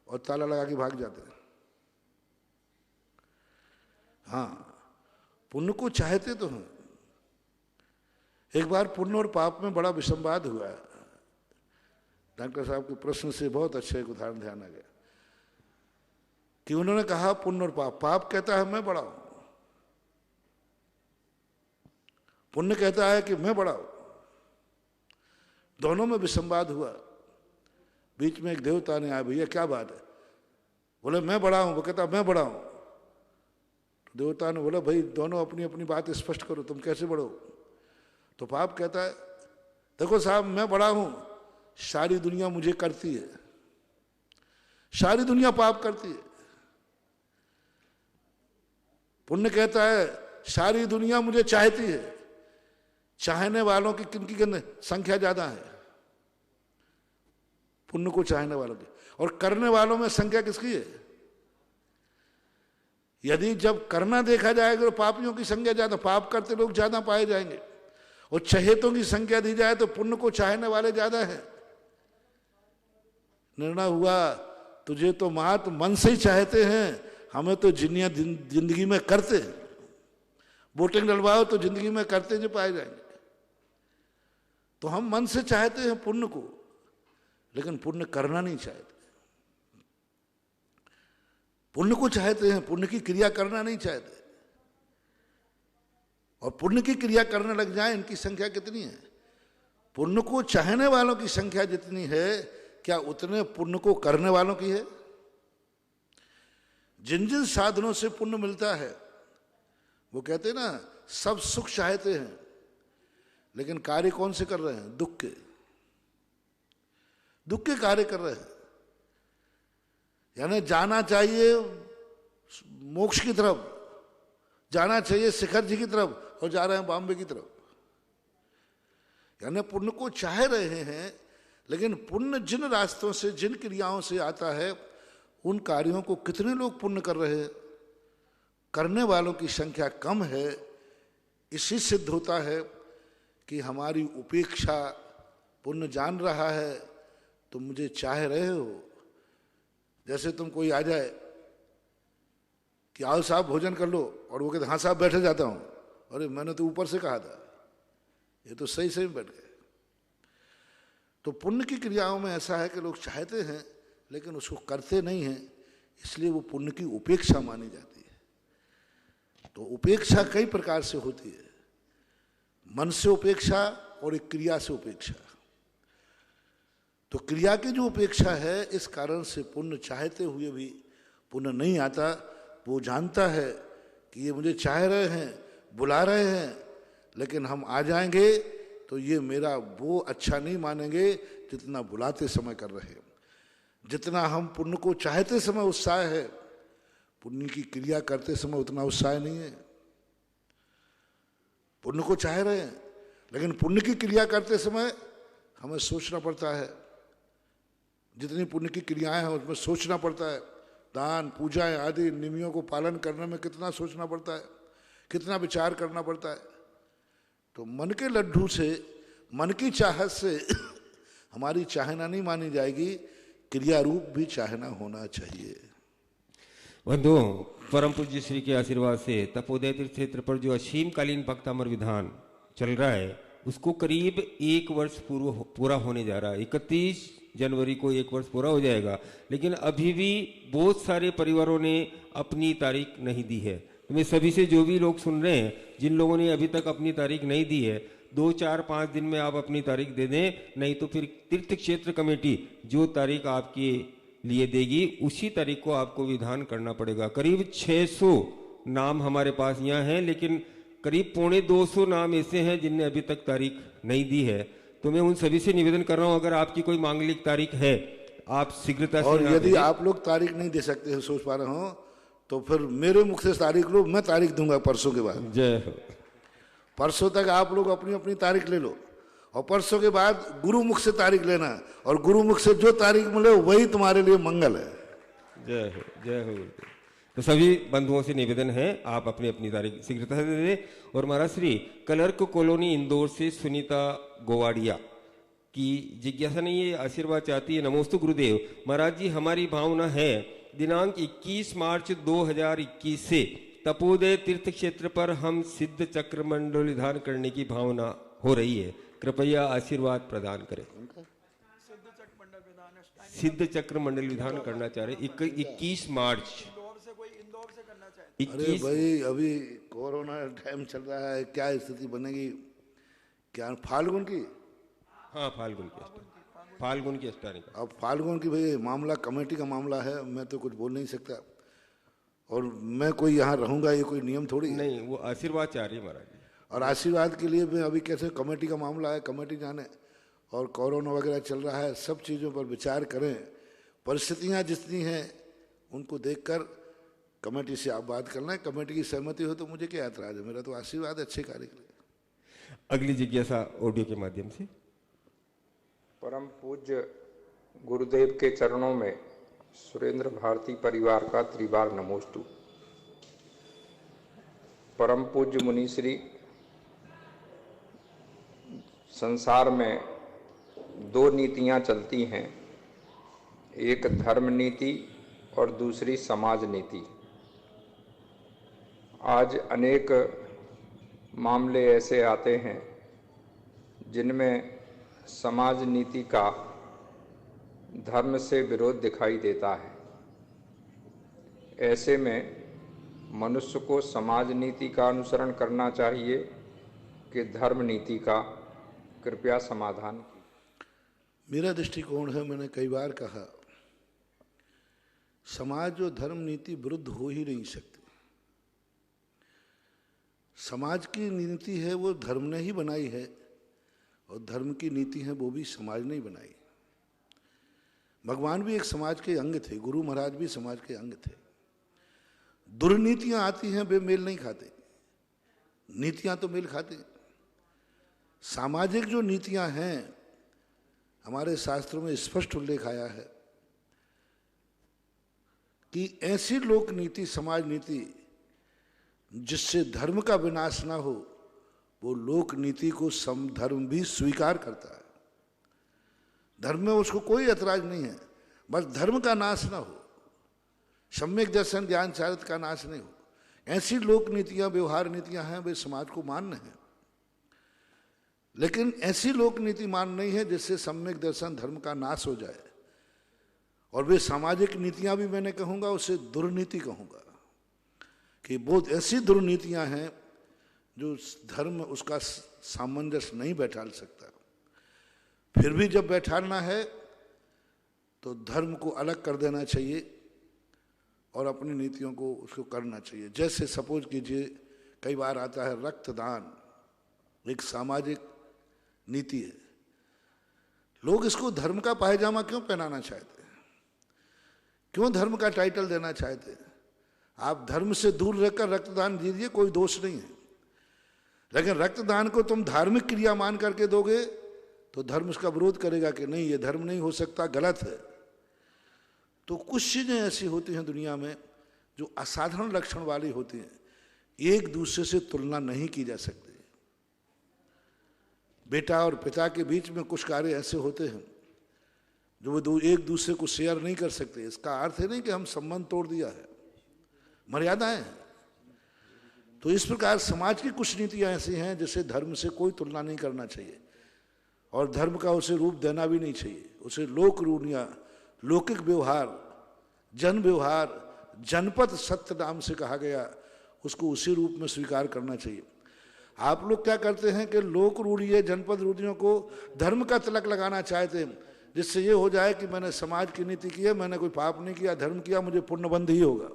और ताला लगा के भाग जाते हैं। हाँ, पुण्य को चाहते तो हैं। एक बार पुण्य और पाप में बड़ा विसंवाद हुआ है। डॉक्टर साहब के प्रश्न से बहुत अच्छा एक उदाहरण ध्यान आ गया कि उन्होंने कहा पुण्य और पाप, पाप कहता है मैं बड़ा हूं, पुण्य कहता है कि मैं बड़ा हूं। दोनों में विसंवाद हुआ। बीच में एक देवता ने आया, भैया क्या बात है? बोले मैं बड़ा हूं, वो कहता मैं बड़ा हूं। तो देवता ने बोला भाई दोनों अपनी अपनी बात स्पष्ट करो, तुम कैसे बड़ो? तो पाप कहता है देखो साहब मैं बड़ा हूं, सारी दुनिया मुझे करती है, सारी दुनिया पाप करती है। पुण्य कहता है सारी दुनिया मुझे चाहती है, चाहने वालों की किनकी संख्या ज्यादा है? पुण्य को चाहने वालों की, और करने वालों में संख्या किसकी है? यदि जब करना देखा जाएगा तो पापियों की संख्या ज्यादा, पाप करते लोग ज्यादा पाए जाएंगे, और चहेतों की संख्या दी जाए तो पुण्य को चाहने वाले ज्यादा हैं। निर्णय हुआ तुझे तो मात मन से ही चाहते हैं, हमें तो जिंदगी में करते हैं। वोटिंग डलवाओ तो जिंदगी में करते जो पाए जाएंगे। तो हम मन से चाहते हैं पुण्य को, लेकिन पुण्य करना नहीं चाहते। पुण्य को चाहते हैं, पुण्य की क्रिया करना नहीं चाहते। और पुण्य की क्रिया करने लग जाए, इनकी संख्या कितनी है? पुण्य को चाहने वालों की संख्या जितनी है, क्या उतने पुण्य को करने वालों की है? जिन जिन साधनों से पुण्य मिलता है, वो कहते हैं ना सब सुख चाहते हैं, लेकिन कार्य कौन से कर रहे हैं? दुख के, दुख के कार्य कर रहे हैं। यानी जाना चाहिए मोक्ष की तरफ, जाना चाहिए शिखर जी की तरफ, और जा रहे हैं बॉम्बे की तरफ। यानी पुण्य को चाह रहे हैं, लेकिन पुण्य जिन रास्तों से, जिन क्रियाओं से आता है, उन कार्यों को कितने लोग पुण्य कर रहे हैं? करने वालों की संख्या कम है। इसी सिद्ध होता है कि हमारी उपेक्षा पुण्य जान रहा है, तुम मुझे चाह रहे हो। जैसे तुम कोई आ जाए कि आओ साहब भोजन कर लो, और वो कहते हाँ साहब बैठे जाता हूं, अरे मैंने तो ऊपर से कहा था, ये तो सही सही बैठ गए। तो पुण्य की क्रियाओं में ऐसा है कि लोग चाहते हैं लेकिन उसको करते नहीं हैं, इसलिए वो पुण्य की उपेक्षा मानी जाती है। तो उपेक्षा कई प्रकार से होती है, मन से उपेक्षा और एक क्रिया से उपेक्षा। तो क्रिया की जो उपेक्षा है, इस कारण से पुण्य चाहते हुए भी पुण्य नहीं आता। वो जानता है कि ये मुझे चाह रहे हैं, बुला रहे हैं, लेकिन हम आ जाएंगे तो ये मेरा वो अच्छा नहीं मानेंगे जितना बुलाते समय कर रहे हैं। जितना हम पुण्य को चाहते समय उत्साह है, पुण्य की क्रिया करते समय उतना उत्साह नहीं है। पुण्य को चाह रहे हैं, लेकिन पुण्य की क्रिया करते समय हमें सोचना पड़ता है। जितनी पुण्य की क्रियाएं हैं उसमें सोचना पड़ता है। दान, पूजाएं आदि नियमों को पालन करने में कितना सोचना पड़ता है, कितना विचार करना पड़ता है। तो मन के लड्डू से, मन की चाहत से हमारी चाहना नहीं मानी जाएगी, क्रिया रूप भी चाहना होना चाहिए। बंधुओं, परम पूज्य श्री के आशीर्वाद से तपोदय तीर्थ क्षेत्र पर जो असीमकालीन भक्तामर विधान चल रहा है, उसको करीब 1 वर्ष पूरा होने जा रहा है। 31 जनवरी को 1 वर्ष पूरा हो जाएगा, लेकिन अभी भी बहुत सारे परिवारों ने अपनी तारीख नहीं दी है। तो मैं सभी से, जो भी लोग सुन रहे हैं, जिन लोगों ने अभी तक अपनी तारीख नहीं दी है, 2, 4, 5 दिन में आप अपनी तारीख दे दें, नहीं तो फिर तीर्थ क्षेत्र कमेटी जो तारीख आपके लिए देगी उसी तारीख को आपको विधान करना पड़ेगा। करीब 600 नाम हमारे पास यहाँ हैं, लेकिन करीब 250 नाम ऐसे हैं जिनने अभी तक तारीख नहीं दी है। तो मैं उन सभी से निवेदन कर रहा हूँ, अगर आपकी कोई मांगलिक तारीख है, आप शीघ्रता से। और यदि आप लोग तारीख नहीं दे सकते हैं, सोच पा रहे हो, तो फिर मेरे मुख से तारीख लो, मैं तारीख दूंगा परसों के बाद। जय हो। परसों तक आप लोग अपनी अपनी तारीख ले लो, और परसों के बाद गुरु मुख से तारीख लेना, और गुरु मुख से जो तारीख मिले वही तुम्हारे लिए मंगल है। जय हो, जय हो। तो सभी बंधुओं से निवेदन है, आप अपनी अपनी तारीख शीघ्रता से दे दें। और महाराज श्री क्लर्क कॉलोनी इंदौर से सुनीता गोवाड़िया की जिज्ञासा नहीं है, आशीर्वाद चाहती है। नमोस्तु गुरुदेव महाराज जी, हमारी भावना है दिनांक 21 मार्च 2021 से तपोदय तीर्थ क्षेत्र पर हम सिद्ध चक्र मंडल विधान करने की भावना हो रही है, कृपया आशीर्वाद प्रदान करें। सिद्ध चक्र मंडल विधान करना चाह रहे 21 मार्च। अरे भाई, अभी कोरोना टाइम चल रहा है, क्या स्थिति बनेगी? क्या फाल्गुन की? हाँ, फाल्गुन की अष्टमी का। अब फाल्गुन की भाई मामला कमेटी का मामला है, मैं तो कुछ बोल नहीं सकता। और मैं कोई यहाँ रहूँगा, ये कोई नियम थोड़ी नहीं, वो आशीर्वाद चाह रही है महाराज जी। और आशीर्वाद के लिए मैं अभी कैसे, कमेटी का मामला है, कमेटी जाने, और कोरोना वगैरह चल रहा है, सब चीज़ों पर विचार करें। परिस्थितियाँ जितनी हैं उनको देखकर कमेटी से आप बात करना है। कमेटी की सहमति हो तो मुझे क्या ऐतराज है, मेरा तो आशीर्वाद अच्छे कार्य के लिए। अगली जिज्ञासा ऑडियो के माध्यम से। परम पूज्य गुरुदेव के चरणों में सुरेंद्र भारती परिवार का त्रिबार नमोस्तु। परम पूज्य मुनिश्री, संसार में 2 नीतियां चलती हैं, एक धर्म नीति और दूसरी समाज नीति। आज अनेक मामले ऐसे आते हैं जिनमें समाज नीति का धर्म से विरोध दिखाई देता है। ऐसे में मनुष्य को समाज नीति का अनुसरण करना चाहिए कि धर्म नीति का? कृपया समाधान कीजिए। मेरा दृष्टिकोण है, मैंने कई बार कहा, समाज और धर्म नीति विरुद्ध हो ही नहीं सकती। समाज की नीति है वो धर्म ने ही बनाई है, और धर्म की नीति है वो भी समाज ने ही बनाई। भगवान भी एक समाज के अंग थे, गुरु महाराज भी समाज के अंग थे। दुर्नीतियां आती हैं, वे मेल नहीं खाते, नीतियां तो मेल खाती हैं। सामाजिक जो नीतियां हैं, हमारे शास्त्रों में स्पष्ट उल्लेख आया है कि ऐसी लोक नीति, समाज नीति जिससे धर्म का विनाश ना हो, वो लोक नीति को धर्म भी स्वीकार करता है। धर्म में उसको कोई ऐतराज नहीं है, बस धर्म का नाश ना हो, सम्यक दर्शन ज्ञान चारित्र का नाश नहीं हो। ऐसी लोक नीतियां, व्यवहार नीतियां हैं, वे समाज को मान्य हैं। लेकिन ऐसी लोक नीति मान्य नहीं है जिससे सम्यक दर्शन धर्म का नाश हो जाए। और वे सामाजिक नीतियां भी मैंने कहूँगा, उसे दुर्नीति कहूँगा, कि बहुत ऐसी दुर्नीतियां हैं जो धर्म उसका सामंजस्य नहीं बैठाल सकता। फिर भी जब बैठाना है तो धर्म को अलग कर देना चाहिए और अपनी नीतियों को उसको करना चाहिए। जैसे सपोज कीजिए कई बार आता है रक्तदान, एक सामाजिक नीति है, लोग इसको धर्म का पायजामा क्यों पहनाना चाहते हैं, क्यों धर्म का टाइटल देना चाहते हैं? आप धर्म से दूर रहकर रक्तदान दीजिए, कोई दोष नहीं है, लेकिन रक्तदान को तुम धार्मिक क्रिया मान करके दोगे तो धर्म उसका विरोध करेगा कि नहीं ये धर्म नहीं हो सकता, गलत है। तो कुछ चीजें ऐसी होती हैं दुनिया में जो असाधारण लक्षण वाली होती हैं, एक दूसरे से तुलना नहीं की जा सकती। बेटा और पिता के बीच में कुछ कार्य ऐसे होते हैं जो वो एक दूसरे को शेयर नहीं कर सकते। इसका अर्थ है नहीं कि हम संबंध तोड़ दिया है, मर्यादाएं हैं। तो इस प्रकार समाज की कुछ नीतियां ऐसी हैं जिसे धर्म से कोई तुलना नहीं करना चाहिए और धर्म का उसे रूप देना भी नहीं चाहिए। उसे लोक रूढ़ियां, लौकिक व्यवहार, जन व्यवहार, जनपद सत्य नाम से कहा गया, उसको उसी रूप में स्वीकार करना चाहिए। आप लोग क्या करते हैं कि लोक रूढ़ी, जनपद रूढ़ियों को धर्म का तिलक लगाना चाहते हैं, जिससे ये हो जाए कि मैंने समाज की नीति की है, मैंने कोई पाप नहीं किया, धर्म किया, मुझे पुण्यबंध ही होगा।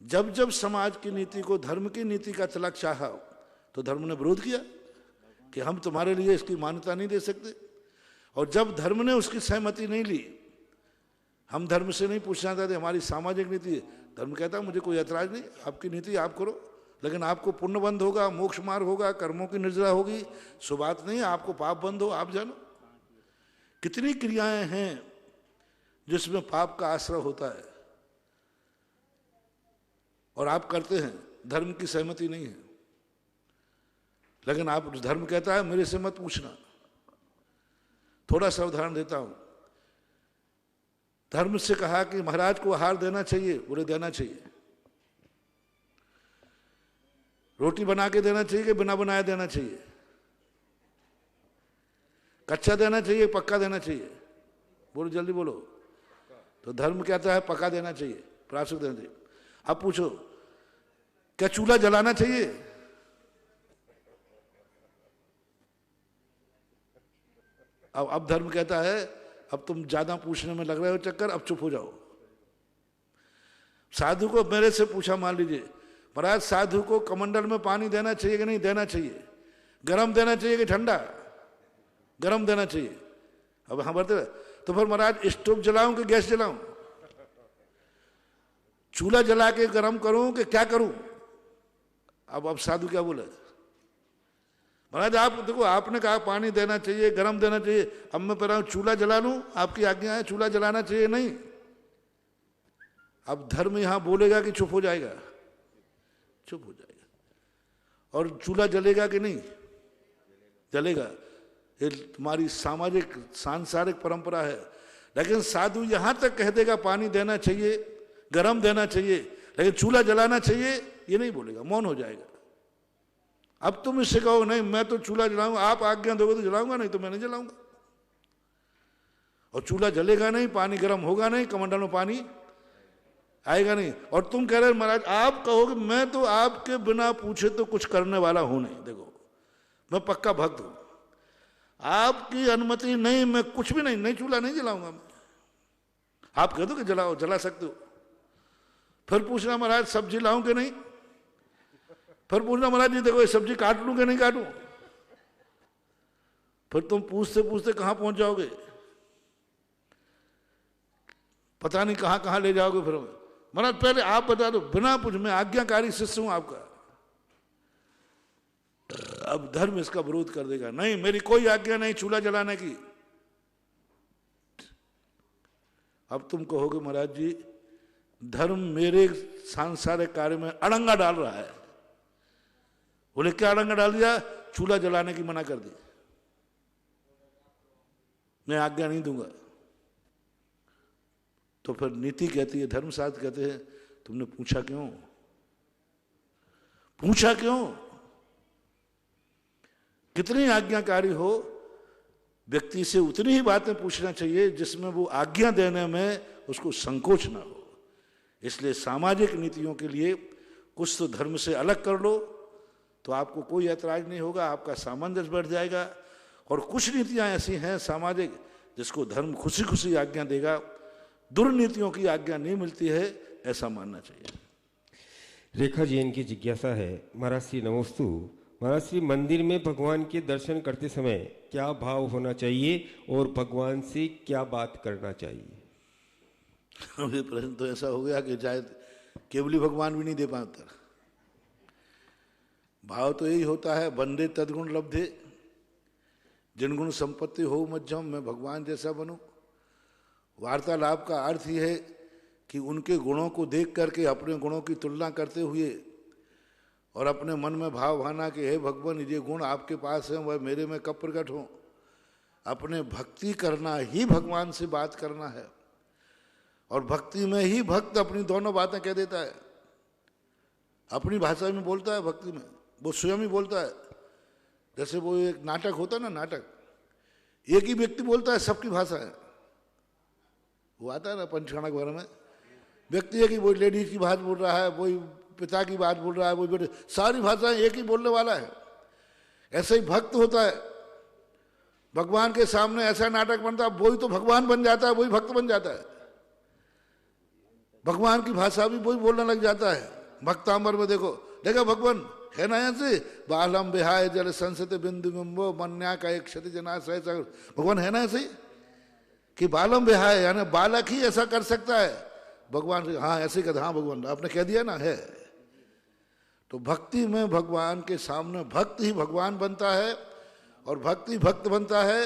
जब जब समाज की नीति को धर्म की नीति का तिलक चाहा तो धर्म ने विरोध किया कि हम तुम्हारे लिए इसकी मान्यता नहीं दे सकते, और जब धर्म ने उसकी सहमति नहीं ली, हम धर्म से नहीं पूछना चाहते हमारी सामाजिक नीति है, धर्म कहता है मुझे कोई ऐतराज नहीं, आपकी नीति आप करो, लेकिन आपको पुण्यबंध होगा, मोक्ष मार्ग होगा, कर्मों की निर्जरा होगी, सो बात नहीं, आपको पाप बंद हो, आप जानो। कितनी क्रियाएं हैं जिसमें पाप का आश्रय होता है और आप करते हैं, धर्म की सहमति नहीं है, लेकिन आप धर्म कहता है मेरे से मत पूछना। थोड़ा सा उदाहरण देता हूं। धर्म से कहा कि महाराज को आहार देना चाहिए, बोले देना चाहिए। रोटी बना के देना चाहिए कि बिना बनाए देना चाहिए? कच्चा देना चाहिए, पक्का देना चाहिए? बोलो जल्दी बोलो। तो धर्म कहता है पक्का देना चाहिए, प्राशुक देना चाहिए। अब पूछो क्या चूल्हा जलाना चाहिए? अब धर्म कहता है अब तुम ज्यादा पूछने में लग रहे हो चक्कर, अब चुप हो जाओ। साधु को मेरे से पूछा, मान लीजिए महाराज साधु को कमंडल में पानी देना चाहिए कि नहीं देना चाहिए, गरम देना चाहिए कि ठंडा? गरम देना चाहिए। अब हाँ बोलते, तो फिर महाराज स्टोव जलाऊं कि गैस जलाऊं, चूल्हा जला के गरम करूं कि क्या करूं? अब साधु क्या बोले, महाराज आप देखो आपने कहा पानी देना चाहिए, गरम देना चाहिए, अब मैं कह रहा हूं चूल्हा जला लूं, आपकी आज्ञा है चूल्हा जलाना चाहिए नहीं। अब धर्म यहां बोलेगा कि चुप हो जाएगा? चुप हो जाएगा। और चूल्हा जलेगा कि नहीं जलेगा? ये तुम्हारी सामाजिक सांसारिक परंपरा है। लेकिन साधु यहां तक कह देगा पानी देना चाहिए, गरम देना चाहिए, लेकिन चूल्हा जलाना चाहिए ये नहीं बोलेगा, मौन हो जाएगा। अब तुम इससे कहो नहीं मैं तो चूल्हा जलाऊंगा, आप आज्ञा दोगे तो जलाऊंगा, नहीं तो मैं नहीं जलाऊंगा। और चूल्हा जलेगा नहीं, पानी गर्म होगा नहीं, कमंडल में पानी आएगा नहीं। और तुम कह रहे महाराज आप कहोगे मैं तो आपके बिना पूछे तो कुछ करने वाला हूं नहीं, देखो मैं पक्का भक्त हूं, आपकी अनुमति नहीं मैं कुछ भी नहीं चूल्हा नहीं जलाऊंगा मैं। आप कह दो कि जलाओ, जला सकते हो। फिर पूछना महाराज सब्जी लाऊं कि नहीं, फिर पूछना महाराज जी देखो ये सब्जी काट लूं कि नहीं काटूं। फिर तुम पूछते पूछते कहां पहुंच जाओगे, पता नहीं कहां कहां ले जाओगे। फिर महाराज पहले आप बता दो, बिना पूछ, मैं आज्ञाकारी शिष्य हूं आपका। अब धर्म इसका विरोध कर देगा, नहीं मेरी कोई आज्ञा नहीं चूल्हा जलाने की। अब तुम कहोगे महाराज जी धर्म मेरे सांसारिक कार्य में अड़ंगा डाल रहा है। बोले क्या अड़ंगा डाल दिया? चूल्हा जलाने की मना कर दी, मैं आज्ञा नहीं दूंगा। तो फिर नीति कहती है, धर्मशास्त्र कहते हैं तुमने पूछा क्यों? पूछा क्यों? कितनी आज्ञाकारी हो, व्यक्ति से उतनी ही बातें पूछना चाहिए जिसमें वो आज्ञा देने में उसको संकोच ना हो। इसलिए सामाजिक नीतियों के लिए कुछ तो धर्म से अलग कर लो तो आपको कोई ऐतराज नहीं होगा, आपका सामंजस्य बढ़ जाएगा। और कुछ नीतियां ऐसी हैं सामाजिक जिसको धर्म खुशी खुशी आज्ञा देगा, दुर्नीतियों की आज्ञा नहीं मिलती है, ऐसा मानना चाहिए। रेखा जी इनकी जिज्ञासा है, महाराज श्री नमोस्तु, महाराज श्री मंदिर में भगवान के दर्शन करते समय क्या भाव होना चाहिए और भगवान से क्या बात करना चाहिए? ये प्रश्न तो ऐसा हो गया कि शायद केवली भगवान भी नहीं दे पाता। भाव तो यही होता है, बंदे तदगुण लब्धे, जिन गुण संपत्ति हो मध्यम, मैं भगवान जैसा बनूं। वार्तालाप का अर्थ ही है कि उनके गुणों को देख करके अपने गुणों की तुलना करते हुए और अपने मन में भाव भाना कि हे भगवान, ये गुण आपके पास हैं, वह मेरे में कब प्रकट हो। अपने भक्ति करना ही भगवान से बात करना है, और भक्ति में ही भक्त अपनी दोनों बातें कह देता है। अपनी भाषा में बोलता है, भक्ति में वो स्वयं ही बोलता है। जैसे वो एक नाटक होता है ना, नाटक एक ही व्यक्ति बोलता है, सबकी भाषा है। वो आता है ना पंचकणक भर में, व्यक्ति एक ही, वही लेडीज की बात बोल रहा है, वही पिता की बात बोल रहा है, वही बेटे, सारी भाषाएं एक ही बोलने वाला है। ऐसे ही भक्त होता है, भगवान के सामने ऐसा नाटक बनता है, वही तो भगवान बन जाता है, वही भक्त बन जाता है। भगवान की भाषा भी वही बोलने लग जाता है। भक्तांबर में देखो, देखा भगवान है ना, ऐसे बालम बिहाय जल संसत बिंदु बिंबो मन्या का एक क्षति जना सहसा, भगवान है ना ऐसे ही कि बालम बिहाय, यानी बालक ही ऐसा कर सकता है भगवान से। हाँ ऐसे ही कहते, हाँ भगवान आपने कह दिया ना, है। तो भक्ति में भगवान के सामने भक्त ही भगवान बनता है और भक्ति भक्त बनता है।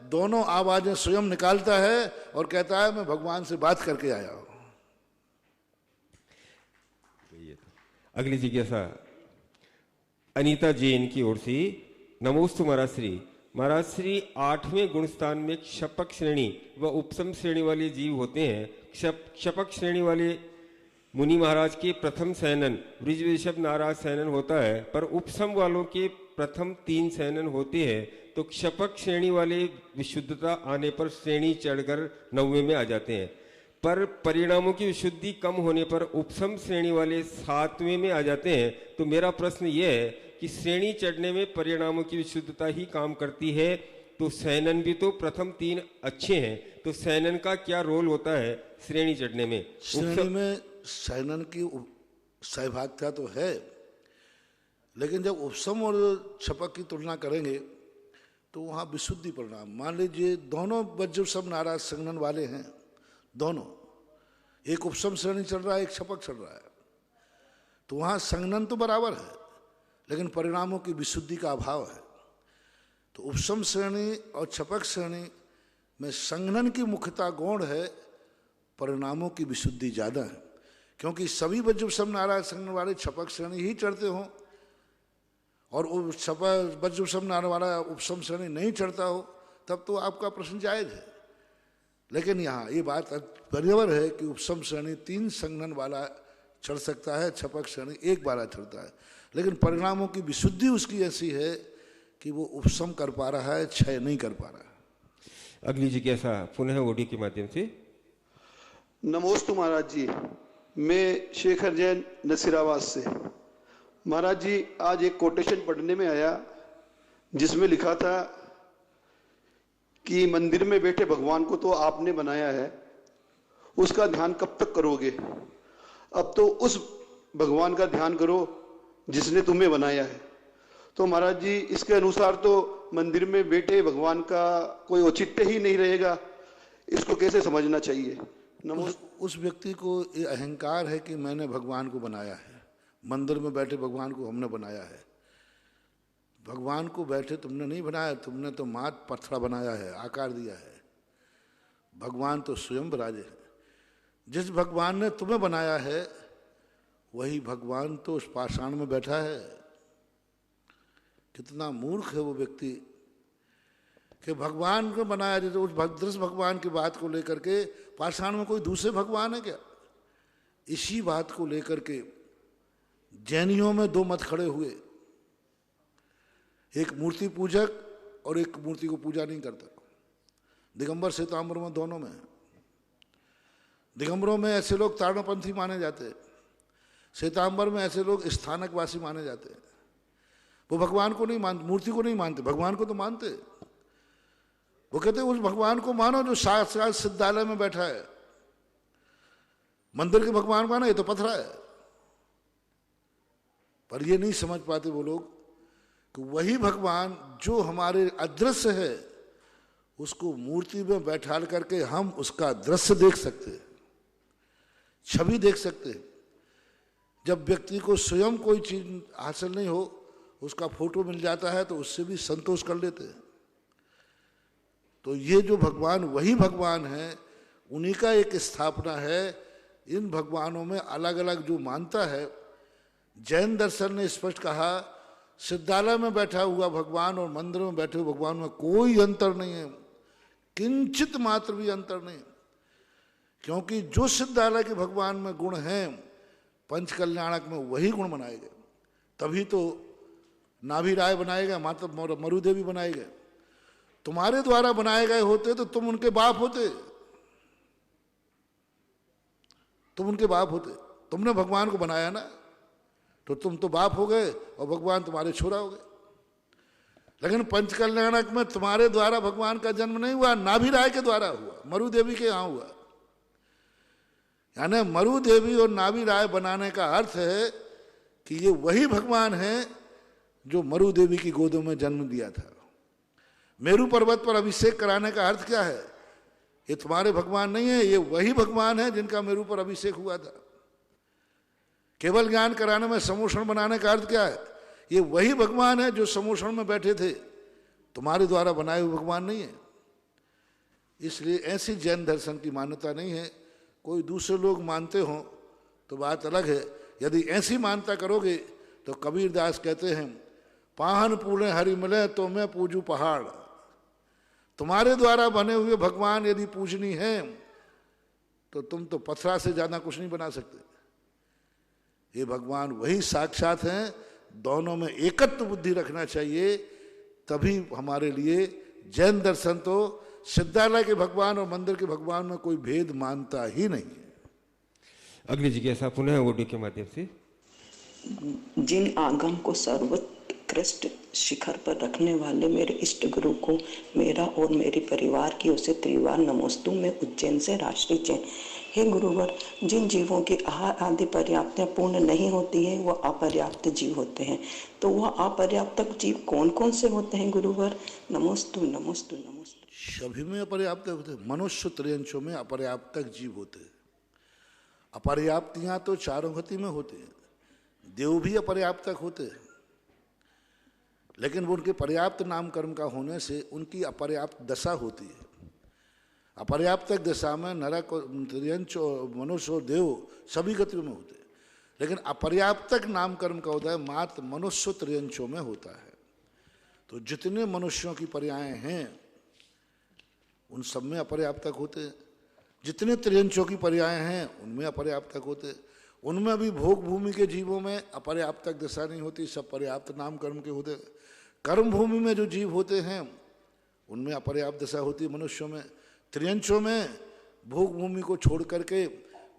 दोनों आवाजें स्वयं निकालता है और कहता है मैं भगवान से बात करके आया हूं। अगली जिज्ञासा अनीता जैन की ओर से, नमोस्तु महाराज श्री। महाराज श्री 8वें गुणस्थान में क्षपक श्रेणी व उपसम श्रेणी वाले जीव होते हैं। क्षपक श्रेणी वाले मुनि महाराज के प्रथम सैनन वृज ऋषभ नाराज सैनन होता है, पर उपसम वालों के प्रथम 3 सैनन होते हैं। तो क्षपक श्रेणी वाले विशुद्धता आने पर श्रेणी चढ़कर 9वें में आ जाते हैं, पर परिणामों की विशुद्धि कम होने पर उपसम श्रेणी वाले 7वें में आ जाते हैं। तो मेरा प्रश्न यह है कि श्रेणी चढ़ने में परिणामों की विशुद्धता ही काम करती है, तो सैनन भी तो प्रथम 3 अच्छे हैं, तो सैनन का क्या रोल होता है श्रेणी चढ़ने में? श्रेणी में सैनन की सहभागिता तो है, लेकिन जब उपसम और क्षपक की तुलना करेंगे तो वहाँ विशुद्धि परिणाम, मान लीजिए दोनों वज्र सब नाराज संगनन वाले हैं, दोनों, एक उपसम श्रेणी चल रहा है, एक क्षपक चल रहा है, तो वहाँ संगनन तो बराबर है लेकिन परिणामों की विशुद्धि का अभाव है। तो उपसम श्रेणी और क्षपक श्रेणी में संगनन की मुख्यता गौण है, परिणामों की विशुद्धि ज़्यादा है। क्योंकि सभी वज्रसम नाराज संगनन वाले क्षपक श्रेणी ही चढ़ते हों और वज्रसम नारायण वाला उपसम श्रेणी नहीं चढ़ता हो, तब तो आपका प्रश्न जायज है। लेकिन यहाँ ये बात बराबर है कि उपसम श्रेणी 3 संगनन वाला चढ़ सकता है, क्षपक श्रेणी 1 वाला चढ़ता है, लेकिन परिणामों की विशुद्धि उसकी ऐसी है कि वो उपसम कर पा रहा है, क्षय नहीं कर पा रहा है। अगली जिज्ञासा पुनः ऑडियो के माध्यम से। नमोस्तु महाराज जी, मैं शेखर जैन नसीराबाद से। महाराज जी, आज एक कोटेशन पढ़ने में आया जिसमें लिखा था कि मंदिर में बैठे भगवान को तो आपने बनाया है, उसका ध्यान कब तक करोगे? अब तो उस भगवान का ध्यान करो जिसने तुम्हें बनाया है। तो महाराज जी, इसके अनुसार तो मंदिर में बैठे भगवान का कोई औचित्य ही नहीं रहेगा, इसको कैसे समझना चाहिए? उस व्यक्ति को ये अहंकार है कि मैंने भगवान को बनाया है, मंदिर में बैठे भगवान को हमने बनाया है। भगवान को बैठे तुमने नहीं बनाया, तुमने तो मात पत्थरा बनाया है, आकार दिया है। भगवान तो स्वयं विराजे है। जिस भगवान ने तुम्हें बनाया है वही भगवान तो उस पाषाण में बैठा है। कितना मूर्ख है वो व्यक्ति कि भगवान को बनाया, जैसे उस भद्रस भगवान की बात को लेकर के पाषाण में कोई दूसरे भगवान है क्या? इसी बात को लेकर के जैनियों में 2 मत खड़े हुए, एक मूर्ति पूजक और एक मूर्ति को पूजा नहीं करता। दिगंबर श्वेतांबर में दोनों में। दिगंबरों में ऐसे लोग तारणपंथी माने जाते हैं, श्वेतांबर में ऐसे लोग स्थानकवासी माने जाते हैं। वो भगवान को नहीं मानते, मूर्ति को नहीं मानते, भगवान को तो मानते। वो कहते हैं उस भगवान को मानो जो साक्षात सिद्धालय में बैठा है। मंदिर के भगवान मानो, ये तो पथरा है। पर ये नहीं समझ पाते वो लोग कि वही भगवान जो हमारे अदृश्य है उसको मूर्ति में बैठा करके हम उसका दृश्य देख सकते हैं, छवि देख सकते हैं। जब व्यक्ति को स्वयं कोई चीज हासिल नहीं हो, उसका फोटो मिल जाता है तो उससे भी संतोष कर लेते हैं। तो ये जो भगवान वही भगवान है, उन्हीं का एक स्थापना है। इन भगवानों में अलग अलग जो मानता है, जैन दर्शन ने स्पष्ट कहा सिद्धालय में बैठा हुआ भगवान और मंदिर में बैठे हुए भगवान में कोई अंतर नहीं है, किंचित मात्र भी अंतर नहीं। क्योंकि जो सिद्धालय के भगवान में गुण हैं, पंच कल्याणक में वही गुण बनाए गए। तभी तो नाभि राय बनाए गए, माता मरुदेवी बनाए गए। तुम्हारे द्वारा बनाए गए होते तो तुम उनके बाप होते, तुम उनके बाप होते। तुमने भगवान को बनाया ना, तो तुम तो बाप हो गए और भगवान तुम्हारे छोरा हो गए। लेकिन पंच कल्याणक में तुम्हारे द्वारा भगवान का जन्म नहीं हुआ, नाभि राय के द्वारा हुआ, मरुदेवी के यहां हुआ। यानी मरुदेवी और नाभि राय बनाने का अर्थ है कि ये वही भगवान है जो मरुदेवी की गोदों में जन्म दिया था। मेरू पर्वत पर अभिषेक कराने का अर्थ क्या है? ये तुम्हारे भगवान नहीं है, ये वही भगवान है जिनका मेरू पर अभिषेक हुआ था। केवल ज्ञान कराने में समोषण बनाने का अर्थ क्या है? ये वही भगवान है जो समोषण में बैठे थे, तुम्हारे द्वारा बनाए हुए भगवान नहीं है। इसलिए ऐसी जैन दर्शन की मान्यता नहीं है। कोई दूसरे लोग मानते हो तो बात अलग है। यदि ऐसी मान्यता करोगे तो कबीरदास कहते हैं पाहन पूरे हरि मिले तो मैं पूजू पहाड़। तुम्हारे द्वारा बने हुए भगवान यदि पूजनी है तो तुम तो पथरा से ज्यादा कुछ नहीं बना सकते। ये भगवान वही साक्षात हैं। दोनों में एकत्व बुद्धि रखना चाहिए, तभी हमारे लिए जैन दर्शन तो सिद्धालय के भगवान और मंदिर के भगवान में कोई भेद मानता ही नहीं है। अगली जिज्ञासा पुनः ऑडियो के माध्यम से। जिन आगम को सर्वोत्कृष्ट शिखर पर रखने वाले मेरे इष्ट गुरु को मेरा और मेरे परिवार की ओर से त्रिवार नमोस्तु। मैं उज्जैन से राष्ट्रीय जैन। हे गुरुवर, जिन जीवों की आहार आदि पर्याप्तता पूर्ण नहीं होती है वह अपर्याप्त जीव होते हैं, तो वह अपर्याप्त जीव कौन कौन से होते हैं गुरुवर? नमोस्तु नमोस्तु नमोस्तु। सभी में अपर्याप्त होते हैं। मनुष्य त्रयंशों में अपर्याप्त जीव होते हैं। अपर्याप्तियां तो चारों गति में होती हैं। देव भी अपर्याप्त होते हैं, लेकिन वो उनके पर्याप्त नाम कर्म का होने से उनकी अपर्याप्त दशा होती है। अपर्याप्त दशा में नरक, त्रियंश, मनुष्य और देव सभी गतियों में होते हैं, लेकिन अपर्याप्त नाम कर्म का होता है मात्र मनुष्य त्रियंशों में होता है। तो जितने मनुष्यों की पर्याय हैं उन सब में अपर्याप्तक होते हैं। जितने त्रियंशों की पर्याय हैं उनमें अपर्याप्तक होते हैं। उनमें भी भोग भूमि के जीवों में अपर्याप्तक दशा नहीं होती, सब पर्याप्त नाम कर्म के होते। कर्म भूमि में जो जीव होते हैं उनमें अपर्याप्त दशा होती है। मनुष्यों में, त्रियंशों में भोग भूमि को छोड़ करके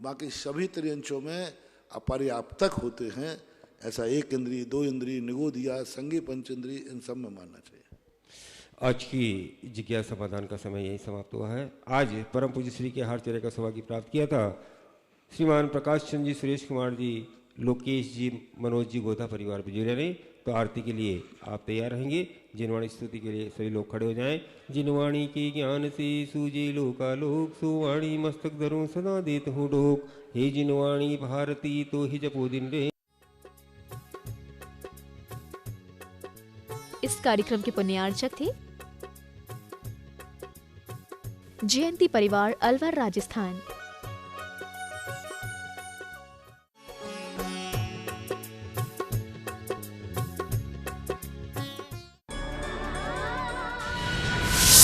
बाकी सभी त्रियंशों में अपर्याप्तक होते हैं। ऐसा एक इंद्रिय, दो इंद्रिय, निगोदिया, संगी पंचेंद्रिय, इन सब में मानना चाहिए। आज की जिज्ञासा समाधान का समय यही समाप्त हुआ है। आज परम पूज्य श्री के हारचर्य का सौभाग्य प्राप्त किया था श्रीमान प्रकाश चंद्र जी, सुरेश कुमार जी, लोकेश जी, मनोज जी, गोधा परिवार बुजुर्ग ने। तो आरती के लिए आप तैयार रहेंगे। जिनवाणी स्तुति के लिए सभी लोग खड़े हो जाएं। जिनवाणी के ज्ञान से सूझे लोकालोक, सुवाणी मस्तक धरूं सदा देत हूँ डोक। हे जिनवाणी भारती तो ही जपो दिन रे। इस कार्यक्रम के पुण्यार्चक थे जयंती परिवार, अलवर, राजस्थान।